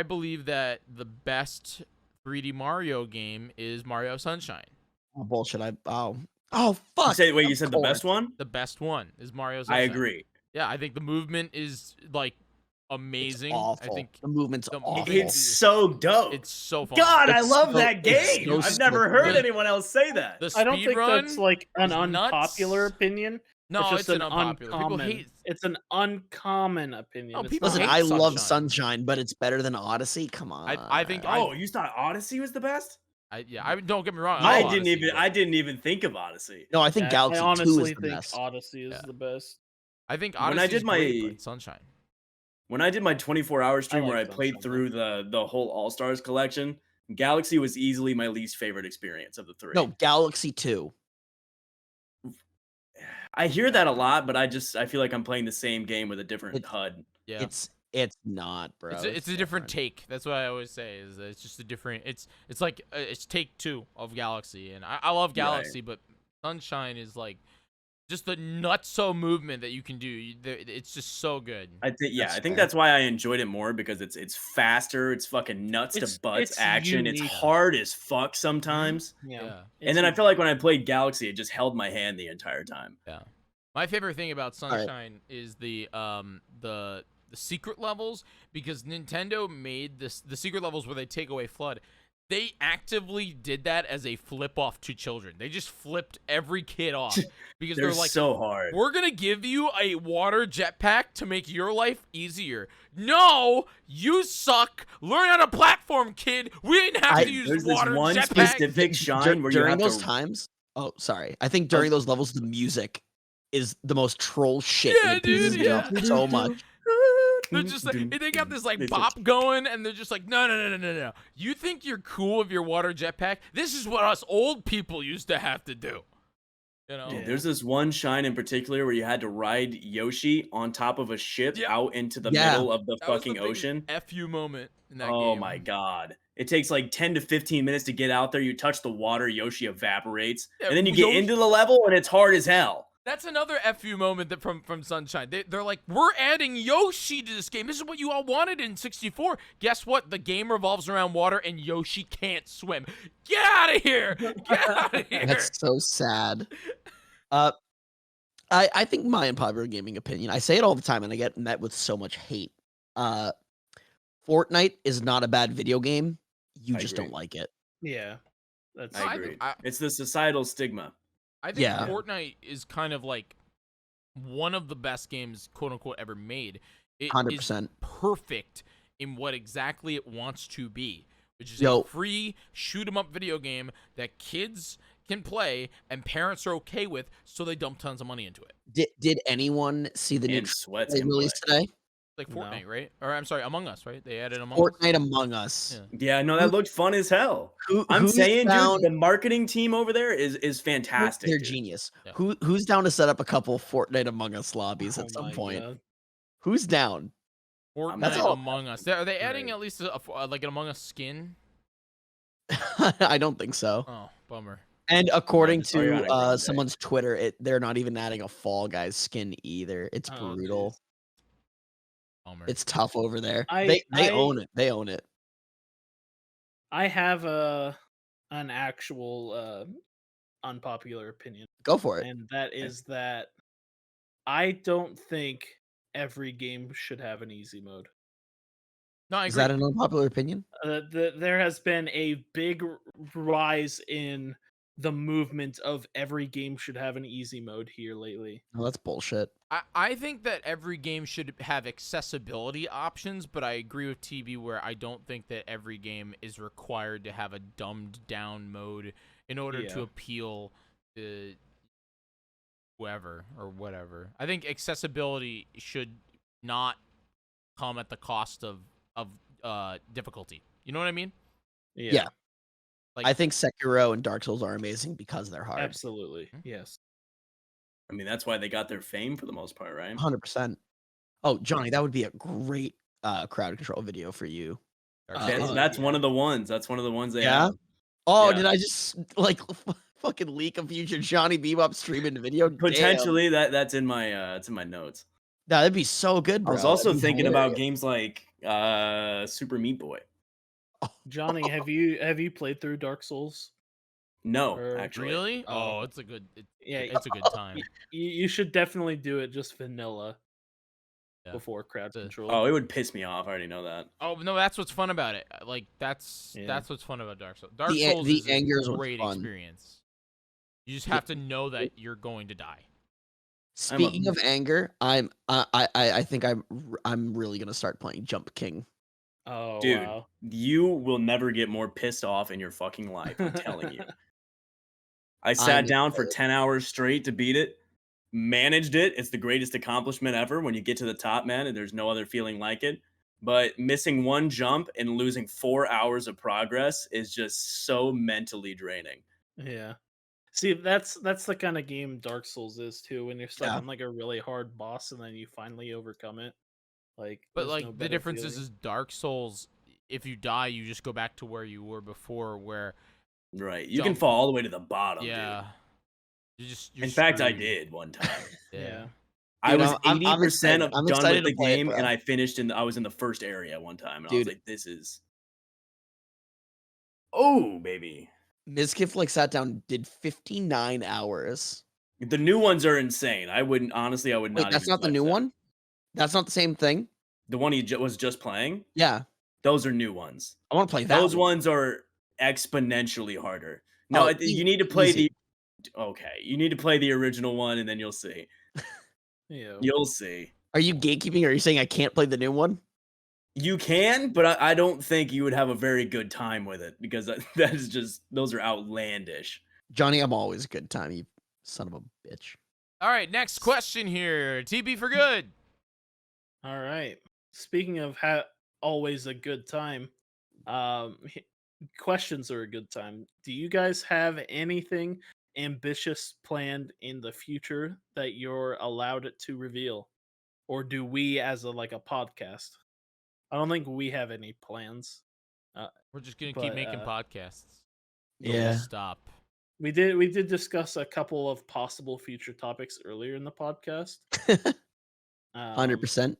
believe that the best 3D Mario game is Mario Sunshine. Oh bullshit! Oh fuck! You said the course. best one? The best one is Mario Sunshine. I agree. Yeah, I think the movement is like amazing. It's awful. I think the movement's the awful. movement It's so dope. It's so fun. God, I It's love so- that it's game. so I've never slippery. heard anyone else say that. The I don't speed think run that's like an is nuts. unpopular opinion. No, it's an unpopular. People hate. It's an uncommon opinion. No, It's people not- Listen, hate I love Sunshine. Sunshine, but it's better than Odyssey. Come on. I think Oh, you thought Odyssey was the best? I don't get me wrong. I love Odyssey, but I didn't even think of Odyssey. No, I think Yeah, Galaxy I 2 honestly is the think best. Odyssey is Yeah. the best. I think When I Odyssey did my- Sunshine. When I did my 24-hour stream like where I played Sunshine, through the whole All-Stars collection, Galaxy was easily my least favorite experience of the 3. No, Galaxy 2. I hear that a lot, but I feel like I'm playing the same game with a different It's- HUD. Yeah. It's not, bro. It's a different take. That's what I always say. Is that it's just a different. It's like it's take 2 of Galaxy, and I love Galaxy, but Sunshine is like just the nutso movement that you can do. It's just so good. I think That's I think fair. that's why I enjoyed it more because it's faster, it's fucking nuts It's- to butts it's action, it's unique. hard as fuck sometimes. Yeah. And then I feel like when I played Galaxy, it just held my hand the entire time. My favorite thing about Sunshine is the secret levels, because Nintendo made the secret levels where they take away FLUDD. They actively did that as a flip off to children. They just flipped every kid off because They're they're like, so hard. we're gonna give you a water jetpack to make your life easier. No, you suck. Learn how to platform, kid. We didn't have to use There's water this one jetpack. specific shine where you during have those to times. Oh, sorry. I think during those levels, the music is the most troll shit. Yeah, and it pisses dude, me yeah. off so much. They're just like, they got this like bop going, and they're just like, no. You think you're cool with your water jetpack? This is what us old people used to have to do. You know? Dude, there's this one shine in particular where you had to ride Yoshi on top of a ship out into the middle of the That was fucking the big ocean. FU moment in that game. Oh my god. It takes like 10 to 15 minutes to get out there. You touch the water, Yoshi evaporates. Yeah, and then you get Yoshi- into the level and it's hard as hell. That's another FU moment that from Sunshine. They're like, we're adding Yoshi to this game. This is what you all wanted in 64. Guess what? The game revolves around water and Yoshi can't swim. Get out of here! Get out of here! That's so sad. I think my unpopular gaming opinion, I say it all the time and I get met with so much hate. Fortnite is not a bad video game. You I just agree. don't like it. Yeah. That's I agree. It's the societal stigma. I think Yeah. Fortnite is kind of like one of the best games, quote unquote, ever made. It is 100%. perfect in what exactly it wants to be, which is Yo. a free shoot 'em up video game that kids can play and parents are okay with, so they dump tons of money into it. Did anyone see the new And sweats they can released play. today? Like No. Fortnite, right? Or I'm sorry, Among Us, right? They added Among Us. Fortnite Among Us. Yeah. Yeah, no, that looked fun as hell. I'm Who's saying, down, dude, the marketing team over there is fantastic. They're dude. genius. Yeah. Who's down to set up a couple Fortnite Among Us lobbies Oh at some my point? God. Who's down? Fortnite That's all- Among Us. Are they adding Right. at least like an Among Us skin? I don't think so. Oh, bummer. And according just Ariana to Grande. someone's Twitter, they're not even adding a Fall Guys skin either. It's Oh, brutal. geez. Bummer. It's tough over there. I own it. They own it. I have an actual unpopular opinion, Go for it. and that is that I don't think every game should have an easy mode. No, I Is agree. that an unpopular opinion? There has been a big rise in the movement of every game should have an easy mode here lately. Oh, that's bullshit. I think that every game should have accessibility options, but I agree with TB where I don't think that every game is required to have a dumbed down mode in order to appeal to whoever or whatever. I think accessibility should not come at the cost of difficulty. You know what I mean? Yeah. Like, I think Sekiro and Dark Souls are amazing because they're hard. Absolutely. Yes. I mean, that's why they got their fame for the most part, right? 100%. Oh, Johnny, that would be a great crowd control video for you. That's one of the ones. That's one of the ones they Yeah? have. Oh, Yeah. did I just like fucking leak a future JonnyBebop streaming video? Potentially that's in my it's in my notes. Nah, that'd be so good, bro. I was also thinking about hilarious. games like Super Meat Boy. Johnny, have you played through Dark Souls? No, Or- actually. Really? Oh. Oh, it's a good. Yeah, It's a good time. You should definitely do it just vanilla Yeah. before crowd The- control. Oh, it would piss me off. I already know that. Oh no, that's what's fun about it. Like that's what's fun about Dark Souls. Dark Souls the is angers a was great fun. experience. You just have to know that you're going to die. Speaking of anger, I think I'm really gonna start playing Jump King. Oh, Dude, wow. you will never get more pissed off in your fucking life. I'm telling you. I sat down for 10 hours straight to beat it. Managed it. It's the greatest accomplishment ever when you get to the top, man, and there's no other feeling like it. But missing one jump and losing 4 hours of progress is just so mentally draining. Yeah. See, that's the kind of game Dark Souls is too. When you're stuck on like a really hard boss and then you finally overcome it. Like, but there's like no the better difference feeling. is Dark Souls. If you die, you just go back to where you were before. Where Right, you can fall all the way to the bottom. yeah, dude. You're In fact, I screwed. did one time. Yeah. I was I'm 80% excited. I'm done excited with the to play it, game, bro. and I finished I was in the first area one time, and I was Dude. like, "This is oh baby." Mizkif like sat down, did 59 hours. The new ones are insane. I would Wait, not. that's even not the touch new them. one? That's not the same thing? The one he was just playing. Yeah. Those are new ones. I want to play that Those one. ones are exponentially harder. No, Oh, you need to play easy. you need to play the original one, and then you'll see. Yeah. You'll see. Are you gatekeeping or are you saying I can't play the new one? You can, but I don't think you would have a very good time with it because that is just those are outlandish. Johnny, I'm always a good time, you son of a bitch. All right, next question here. TB for good. All right. Speaking of always a good time, questions are a good time. Do you guys have anything ambitious planned in the future that you're allowed to reveal, or do we as a podcast? I don't think we have any plans. We're just gonna keep making podcasts. Yeah. Stop. We did discuss a couple of possible future topics earlier in the podcast. 100%.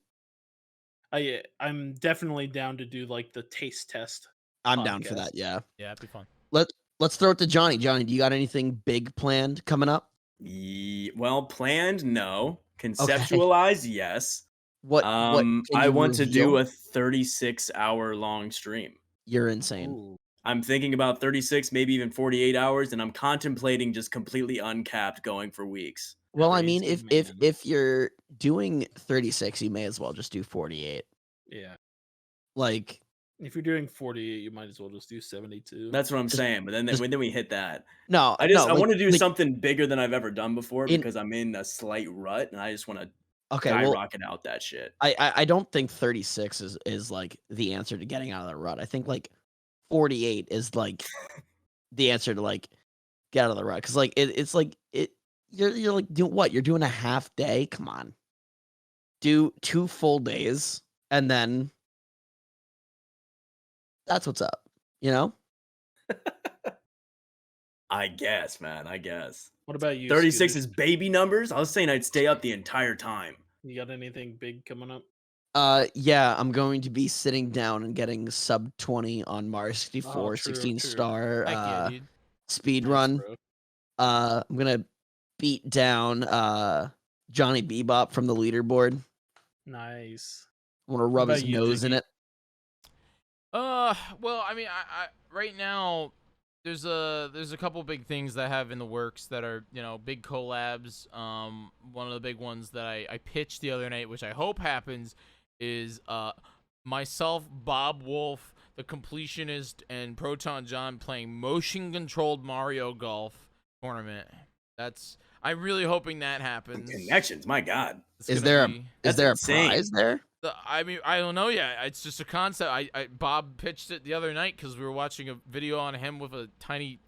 I'm definitely down to do like the taste test. I'm down for that, yeah. Yeah, it'd be fun. Let's throw it to Johnny. Johnny, do you got anything big planned coming up? Well, planned, no. Conceptualized, yes. What I want to do a 36-hour long stream. You're insane. Ooh. I'm thinking about 36, maybe even 48 hours, and I'm contemplating just completely uncapped going for weeks. Well, I mean, Crazy, if you're doing 36, you may as well just do 48. Yeah. Like, If you're doing 48, you might as well just do 72. That's what I'm saying. But then we hit that. no, I want to do something bigger than I've ever done before in- because I'm in a slight rut, and I just want to okay, skyrocket out that shit. I don't think 36 is like the answer to getting out of the rut. I think like 48 is like the answer to like get out of the rut, because like it's like you're like doing what? You're doing a half day? Come on, do 2 full days and then that's what's up, you know? I guess, man. I guess. What about you? 36 Scooter? is baby numbers. I was saying I'd stay up the entire time. You got anything big coming up? Yeah, I'm going to be sitting down and getgetting sub 20 on Mars 64 16 true. star Heck yeah, dude. speed Nice, run. bro. I'm gonna beat down JonnyBebop from the leaderboard. Nice. I want to rub about his you, nose in Jyggy? it. Well, I mean, I right now, there's a couple big things that I have in the works that are, big collabs. One of the big ones that I pitched the other night, which I hope happens, is myself, Bob Wolf, the completionist, and Proton John playing motion-controlled Mario Golf tournament. I'm really hoping that happens. Connections, my God. Is there a insane. prize there? I mean, I don't know yet. It's just a concept. Bob pitched it the other night because we were watching a video on him with a tiny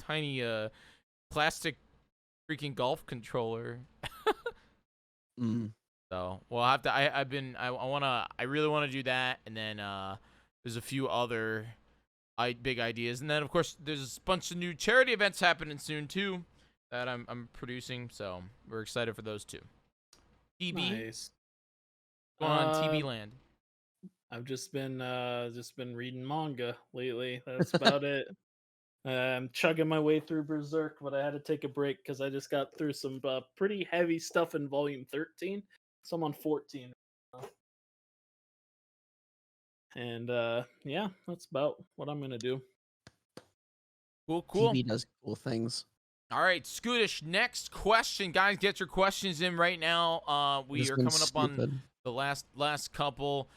plastic freaking golf controller. So we'll have to. I really want to do that, and then there's a few other big ideas, and then of course there's a bunch of new charity events happening soon too that I'm producing. So we're excited for those too. TB. Nice. Going on TB land. I've just been reading manga lately. That's about it. I'm chugging my way through Berserk, but I had to take a break because I just got through some pretty heavy stuff in volume 13. So I'm on 14 right now. And yeah, that's about what I'm gonna do. Cool. TV does cool things. All right, Scootish, next question. Guys, get your questions in right now. We are coming up on the last couple.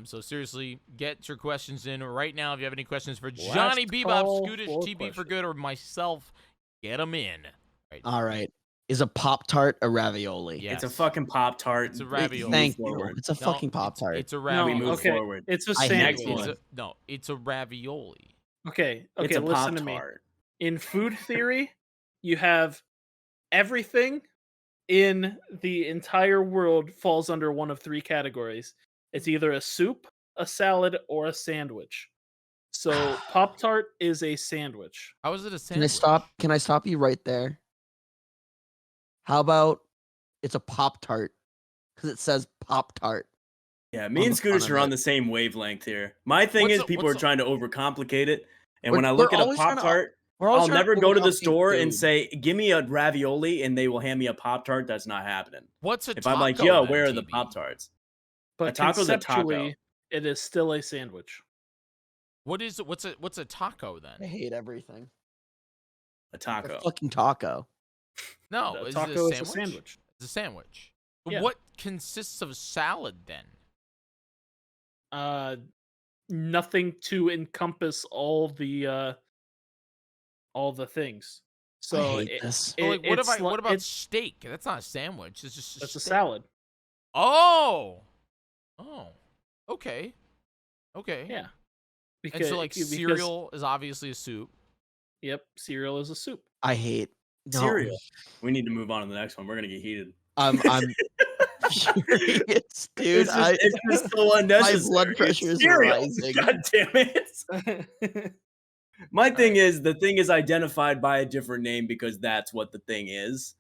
So seriously, get your questions in right now. If you have any questions for JonnyBebop, Scootish, TB for Good, or myself, get them in. All right. Is a Pop-Tart a ravioli? Yes. It's a fucking Pop-Tart. It's a ravioli. Thank you. It's a fucking Pop-Tart. It's a ravioli. We move forward. It's a I hate sandwich. It's a ravioli. Okay, It's a listen to me. Pop-Tart. In food theory, you have everything in the entire world falls under one of three categories. It's either a soup, a salad, or a sandwich. So Pop-Tart is a sandwich. How is it a sandwich? Can I stop you right there? How about it's a Pop-Tart? Because it says Pop-Tart. Yeah, me and Scootish are on the same wavelength here. My thing is people are trying to overcomplicate it. And when I look at a Pop-Tart, I'll never go to the store and say, give me a ravioli, and they will hand me a Pop-Tart. That's not happening. What's a If taco, I'm like, yo, then, where are TB? the Pop-Tarts? But a taco's a taco. conceptually, it is still a sandwich. What's a taco I then? hate everything. A taco. A fucking taco. No, A is taco it is a sandwich. It's a sandwich. But Yeah. what consists of salad then? Nothing to encompass all the things. So I hate this. What about steak? That's not a sandwich. It's just That's a steak. salad. Oh, okay. Yeah. And so like cereal is obviously a soup. Yep, cereal is a soup. I hate Cereal. We need to move on to the next one. We're gonna get heated. I'm furious, dude. It's just so unnecessary. My blood pressure is Cereal. rising. God damn it. My thing is, the thing is identified by a different name because that's what the thing is.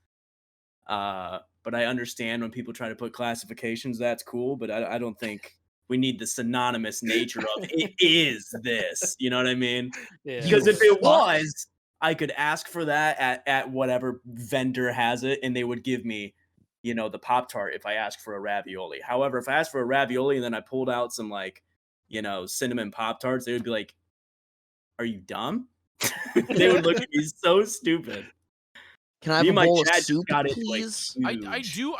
But I understand when people try to put classifications, that's cool, but I don't think we need the synonymous nature of it is this. You know what I mean? Yeah. Because if it was, I could ask for that at whatever vendor has it, and they would give me, the Pop-Tart if I asked for a ravioli. However, if I asked for a ravioli and then I pulled out some cinnamon Pop-Tarts, they would be like, "Are you dumb?" They would look at me so stupid. Can I have a bowl of soup, please? I do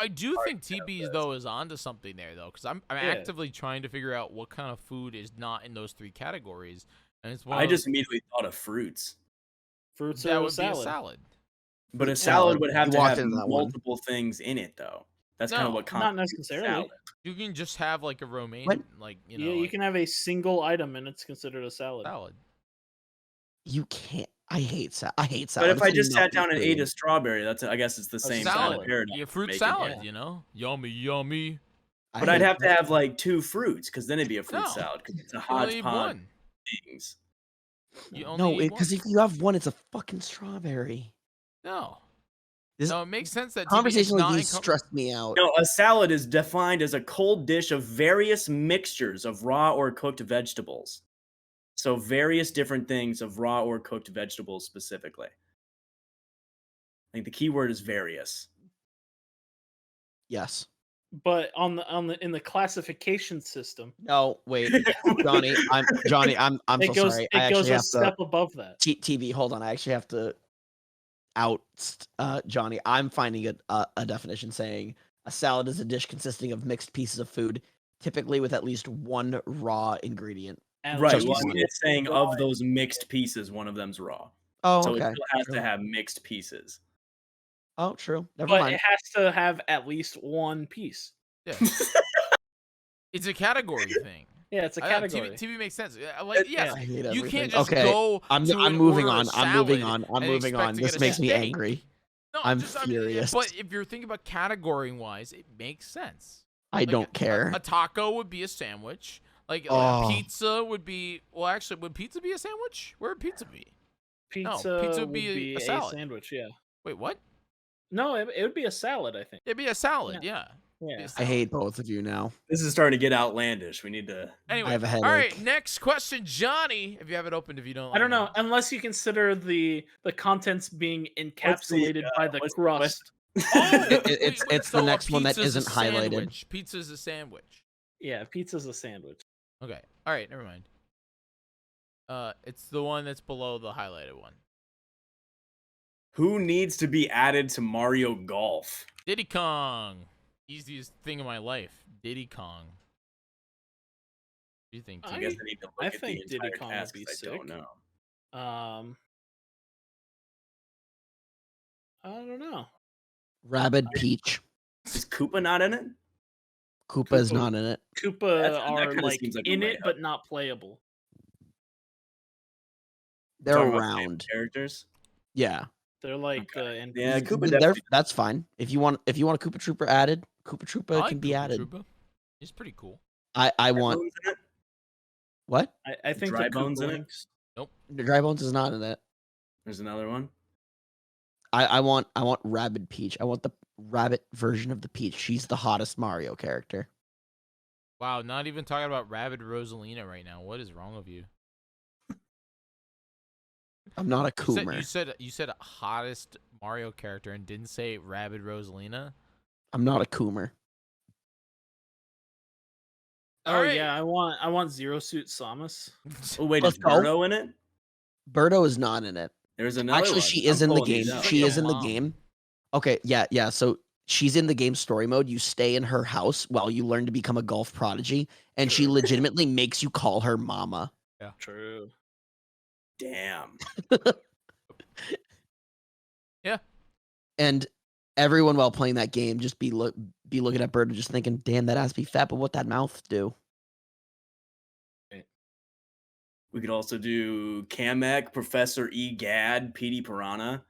think TB though is onto something there though, because I'm actively trying to figure out what kind of food is not in those three categories, and it's I just immediately thought of fruits. Fruits that are would a salad. be a salad. But a salad would have to have into that multiple things in it, though. That's kind of what not necessarily. salad. You can just have like a romaine, Yeah, you can have a single item and it's considered a salad. You can't. I hate salad. I hate But salad. if I just sat down and ate a strawberry, I guess it's the same kind of paradigm. Yeah, fruit salad, yummy, yummy. But I'd have to have like two fruits because then it'd be a fruit salad because it's a hodgepodge of things. No, because if you have one, it's a fucking strawberry. No. This it makes sense that conversation like these stressed me out. No, a salad is defined as a cold dish of various mixtures of raw or cooked vegetables. So various different things of raw or cooked vegetables specifically. I think the key word is various. Yes. but in the classification system, No, wait, Johnny. I'm so sorry. I it goes actually a have step to above that. TV. Hold on, I actually have to out Johnny. I'm finding a definition saying a salad is a dish consisting of mixed pieces of food, typically with at least one raw ingredient. At Right. Just Well, I least mean, one. it's saying raw of those mixed pieces, one of them's raw. Oh, So it okay. still has True. to have mixed pieces. Oh, true. Never but mind. it has to have at least one piece. Yeah. It's a category thing. Yeah, it's a category. TV makes sense. Like, yes, I hate you everything. can't just Okay, go. I'm to moving order a on. I'm moving salad on. I'm and moving expect on. to This get a makes me steak. angry. No, I'm just, furious. but if you're thinking about category wise, it makes sense. I don't care. A taco would be a sandwich. Like Oh. pizza would be. Well, actually, would pizza be a sandwich? Where would pizza be? Pizza, pizza would be a salad. sandwich. Yeah. Wait, what? No, it would be a salad. I think. It'd be a salad. Yeah. Yeah. I hate both of you now. This is starting to get outlandish. We need to. Anyway, I have a all right. headache. Next question, Johnny. If you have it opened, if you don't, I don't know, unless you consider the contents being encapsulated by the what's the crust. It's the So a next one that pizza's a isn't highlighted. sandwich. Pizza's a sandwich. Yeah, pizza's a sandwich. Okay. All right. Never mind. It's the one that's below the highlighted one. Who needs to be added to Mario Golf? Diddy Kong. Easiest thing in my life. Diddy Kong. What do you think? I Tim? guess I need to look I at the think Diddy entire Kong cast would be 'cause I don't sick. know. I don't know. Rabid Peach. Is Koopa not in it? Koopa is not in it. Koopa that are kinda like seems like in a it, layup. but not playable. They're Talking about favorite around. characters. Yeah. They're like Okay. NPCs. Yeah, Koopa They're- definitely. that's fine. If you want a Koopa Trooper added, Koopa Troopa I like can be Koopa added. Troopa. He's pretty cool. I want Bones in it? what? I think Dry the Bones Koopa in it? Links. Dry Bones is not in it. There's another one. I want Rabid Peach. I want the rabbit version of the Peach. She's the hottest Mario character. Wow, not even talking about Rabid Rosalina right now. What is wrong with you? I'm not a Coomer. You said hottest Mario character and didn't say Rabid Rosalina. I'm not a Coomer. Oh All right. yeah, I want Zero Suit Samus. Oh wait, Let's is go. Birdo in it? Birdo is not in it. There's another Actually, one. she is I'm in the pulling game. these up. She is in the Mom. game. Okay, yeah. So she's in the game story mode. You stay in her house while you learn to become a golf prodigy, and she legitimately makes you call her mama. True. Damn. Yeah. And everyone while playing that game just be looking at Birdo, just thinking, "Damn, that ass be fat, but what that mouth do?" We could also do Kamek, Professor Egad, Petey Piranha.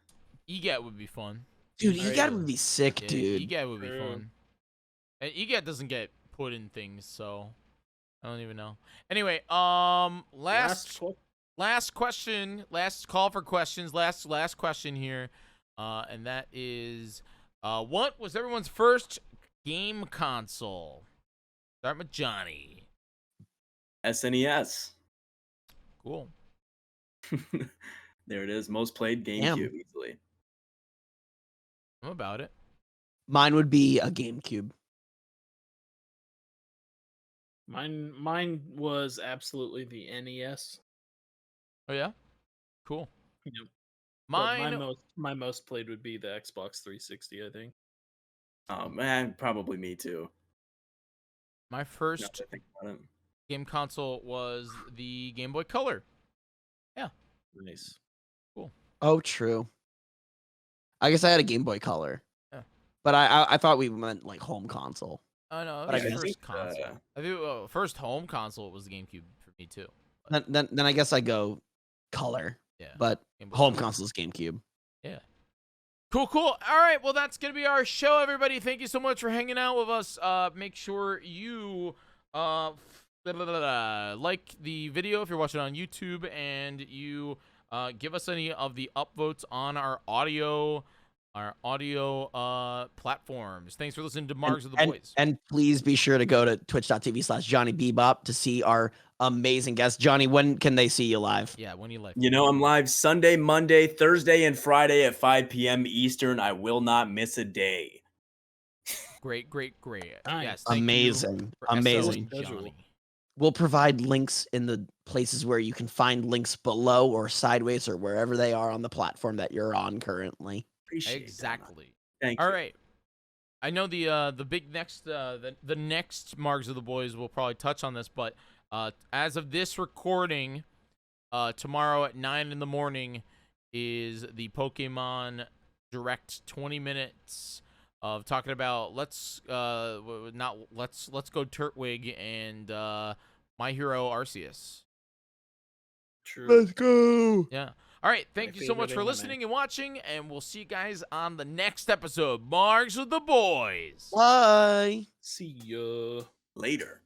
EGAT would be fun. Dude, Very EGAT good. would be sick, Yeah, dude. EGAT would be True. fun. And EGAT doesn't get put in things, so I don't even know. Anyway, last question, last call for questions, last question here, and that is, what was everyone's first game console? Start with Johnny. SNES. Cool. There it is. Most played Damn. GameCube easily. I'm about it. Mine would be a GameCube. Mine was absolutely the NES. Oh yeah, cool. Yep. But Mine. my most played would be the Xbox 360, I think. Oh man, probably me too. My Now first that I think about it. game console was the Game Boy Color. Nice. Oh, true. I guess I had a Game Boy Color. Yeah. But I thought we meant like home console. Oh no, But I it was guess- first console. I think first home console was the GameCube for me too. Then I guess I go color. Yeah. But Game Boy home Color. console is GameCube. Cool. All right. Well, that's going to be our show, everybody. Thank you so much for hanging out with us. Make sure you like the video if you're watching on YouTube, and you give us any of the upvotes on our audio platforms. Thanks for listening to Margs of the Boys. And please be sure to go to twitch.tv/JonnyBebop to see our amazing guest. Johnny, when can they see you live? Yeah, when you like. You know, I'm live Sunday, Monday, Thursday, and Friday at 5 p.m. Eastern. I will not miss a day. Great. Great. Nice. Yes, thank Amazing. you for Amazing. SOS, Johnny. We'll provide links in the places where you can find links below or sideways or wherever they are on the platform that you're on currently. Appreciate Exactly. that. Thank All you. right. I know the big next the next Margs of the Boys will probably touch on this, but as of this recording, tomorrow at 9 in the morning is the Pokemon Direct 20 minutes of talking about let's go Turtwig and My Hero Arceus. True. Let's go. Yeah. All right. Thank you so much for listening and watching, and we'll see you guys on the next episode. Margs with the Boys. Bye. See ya. Later.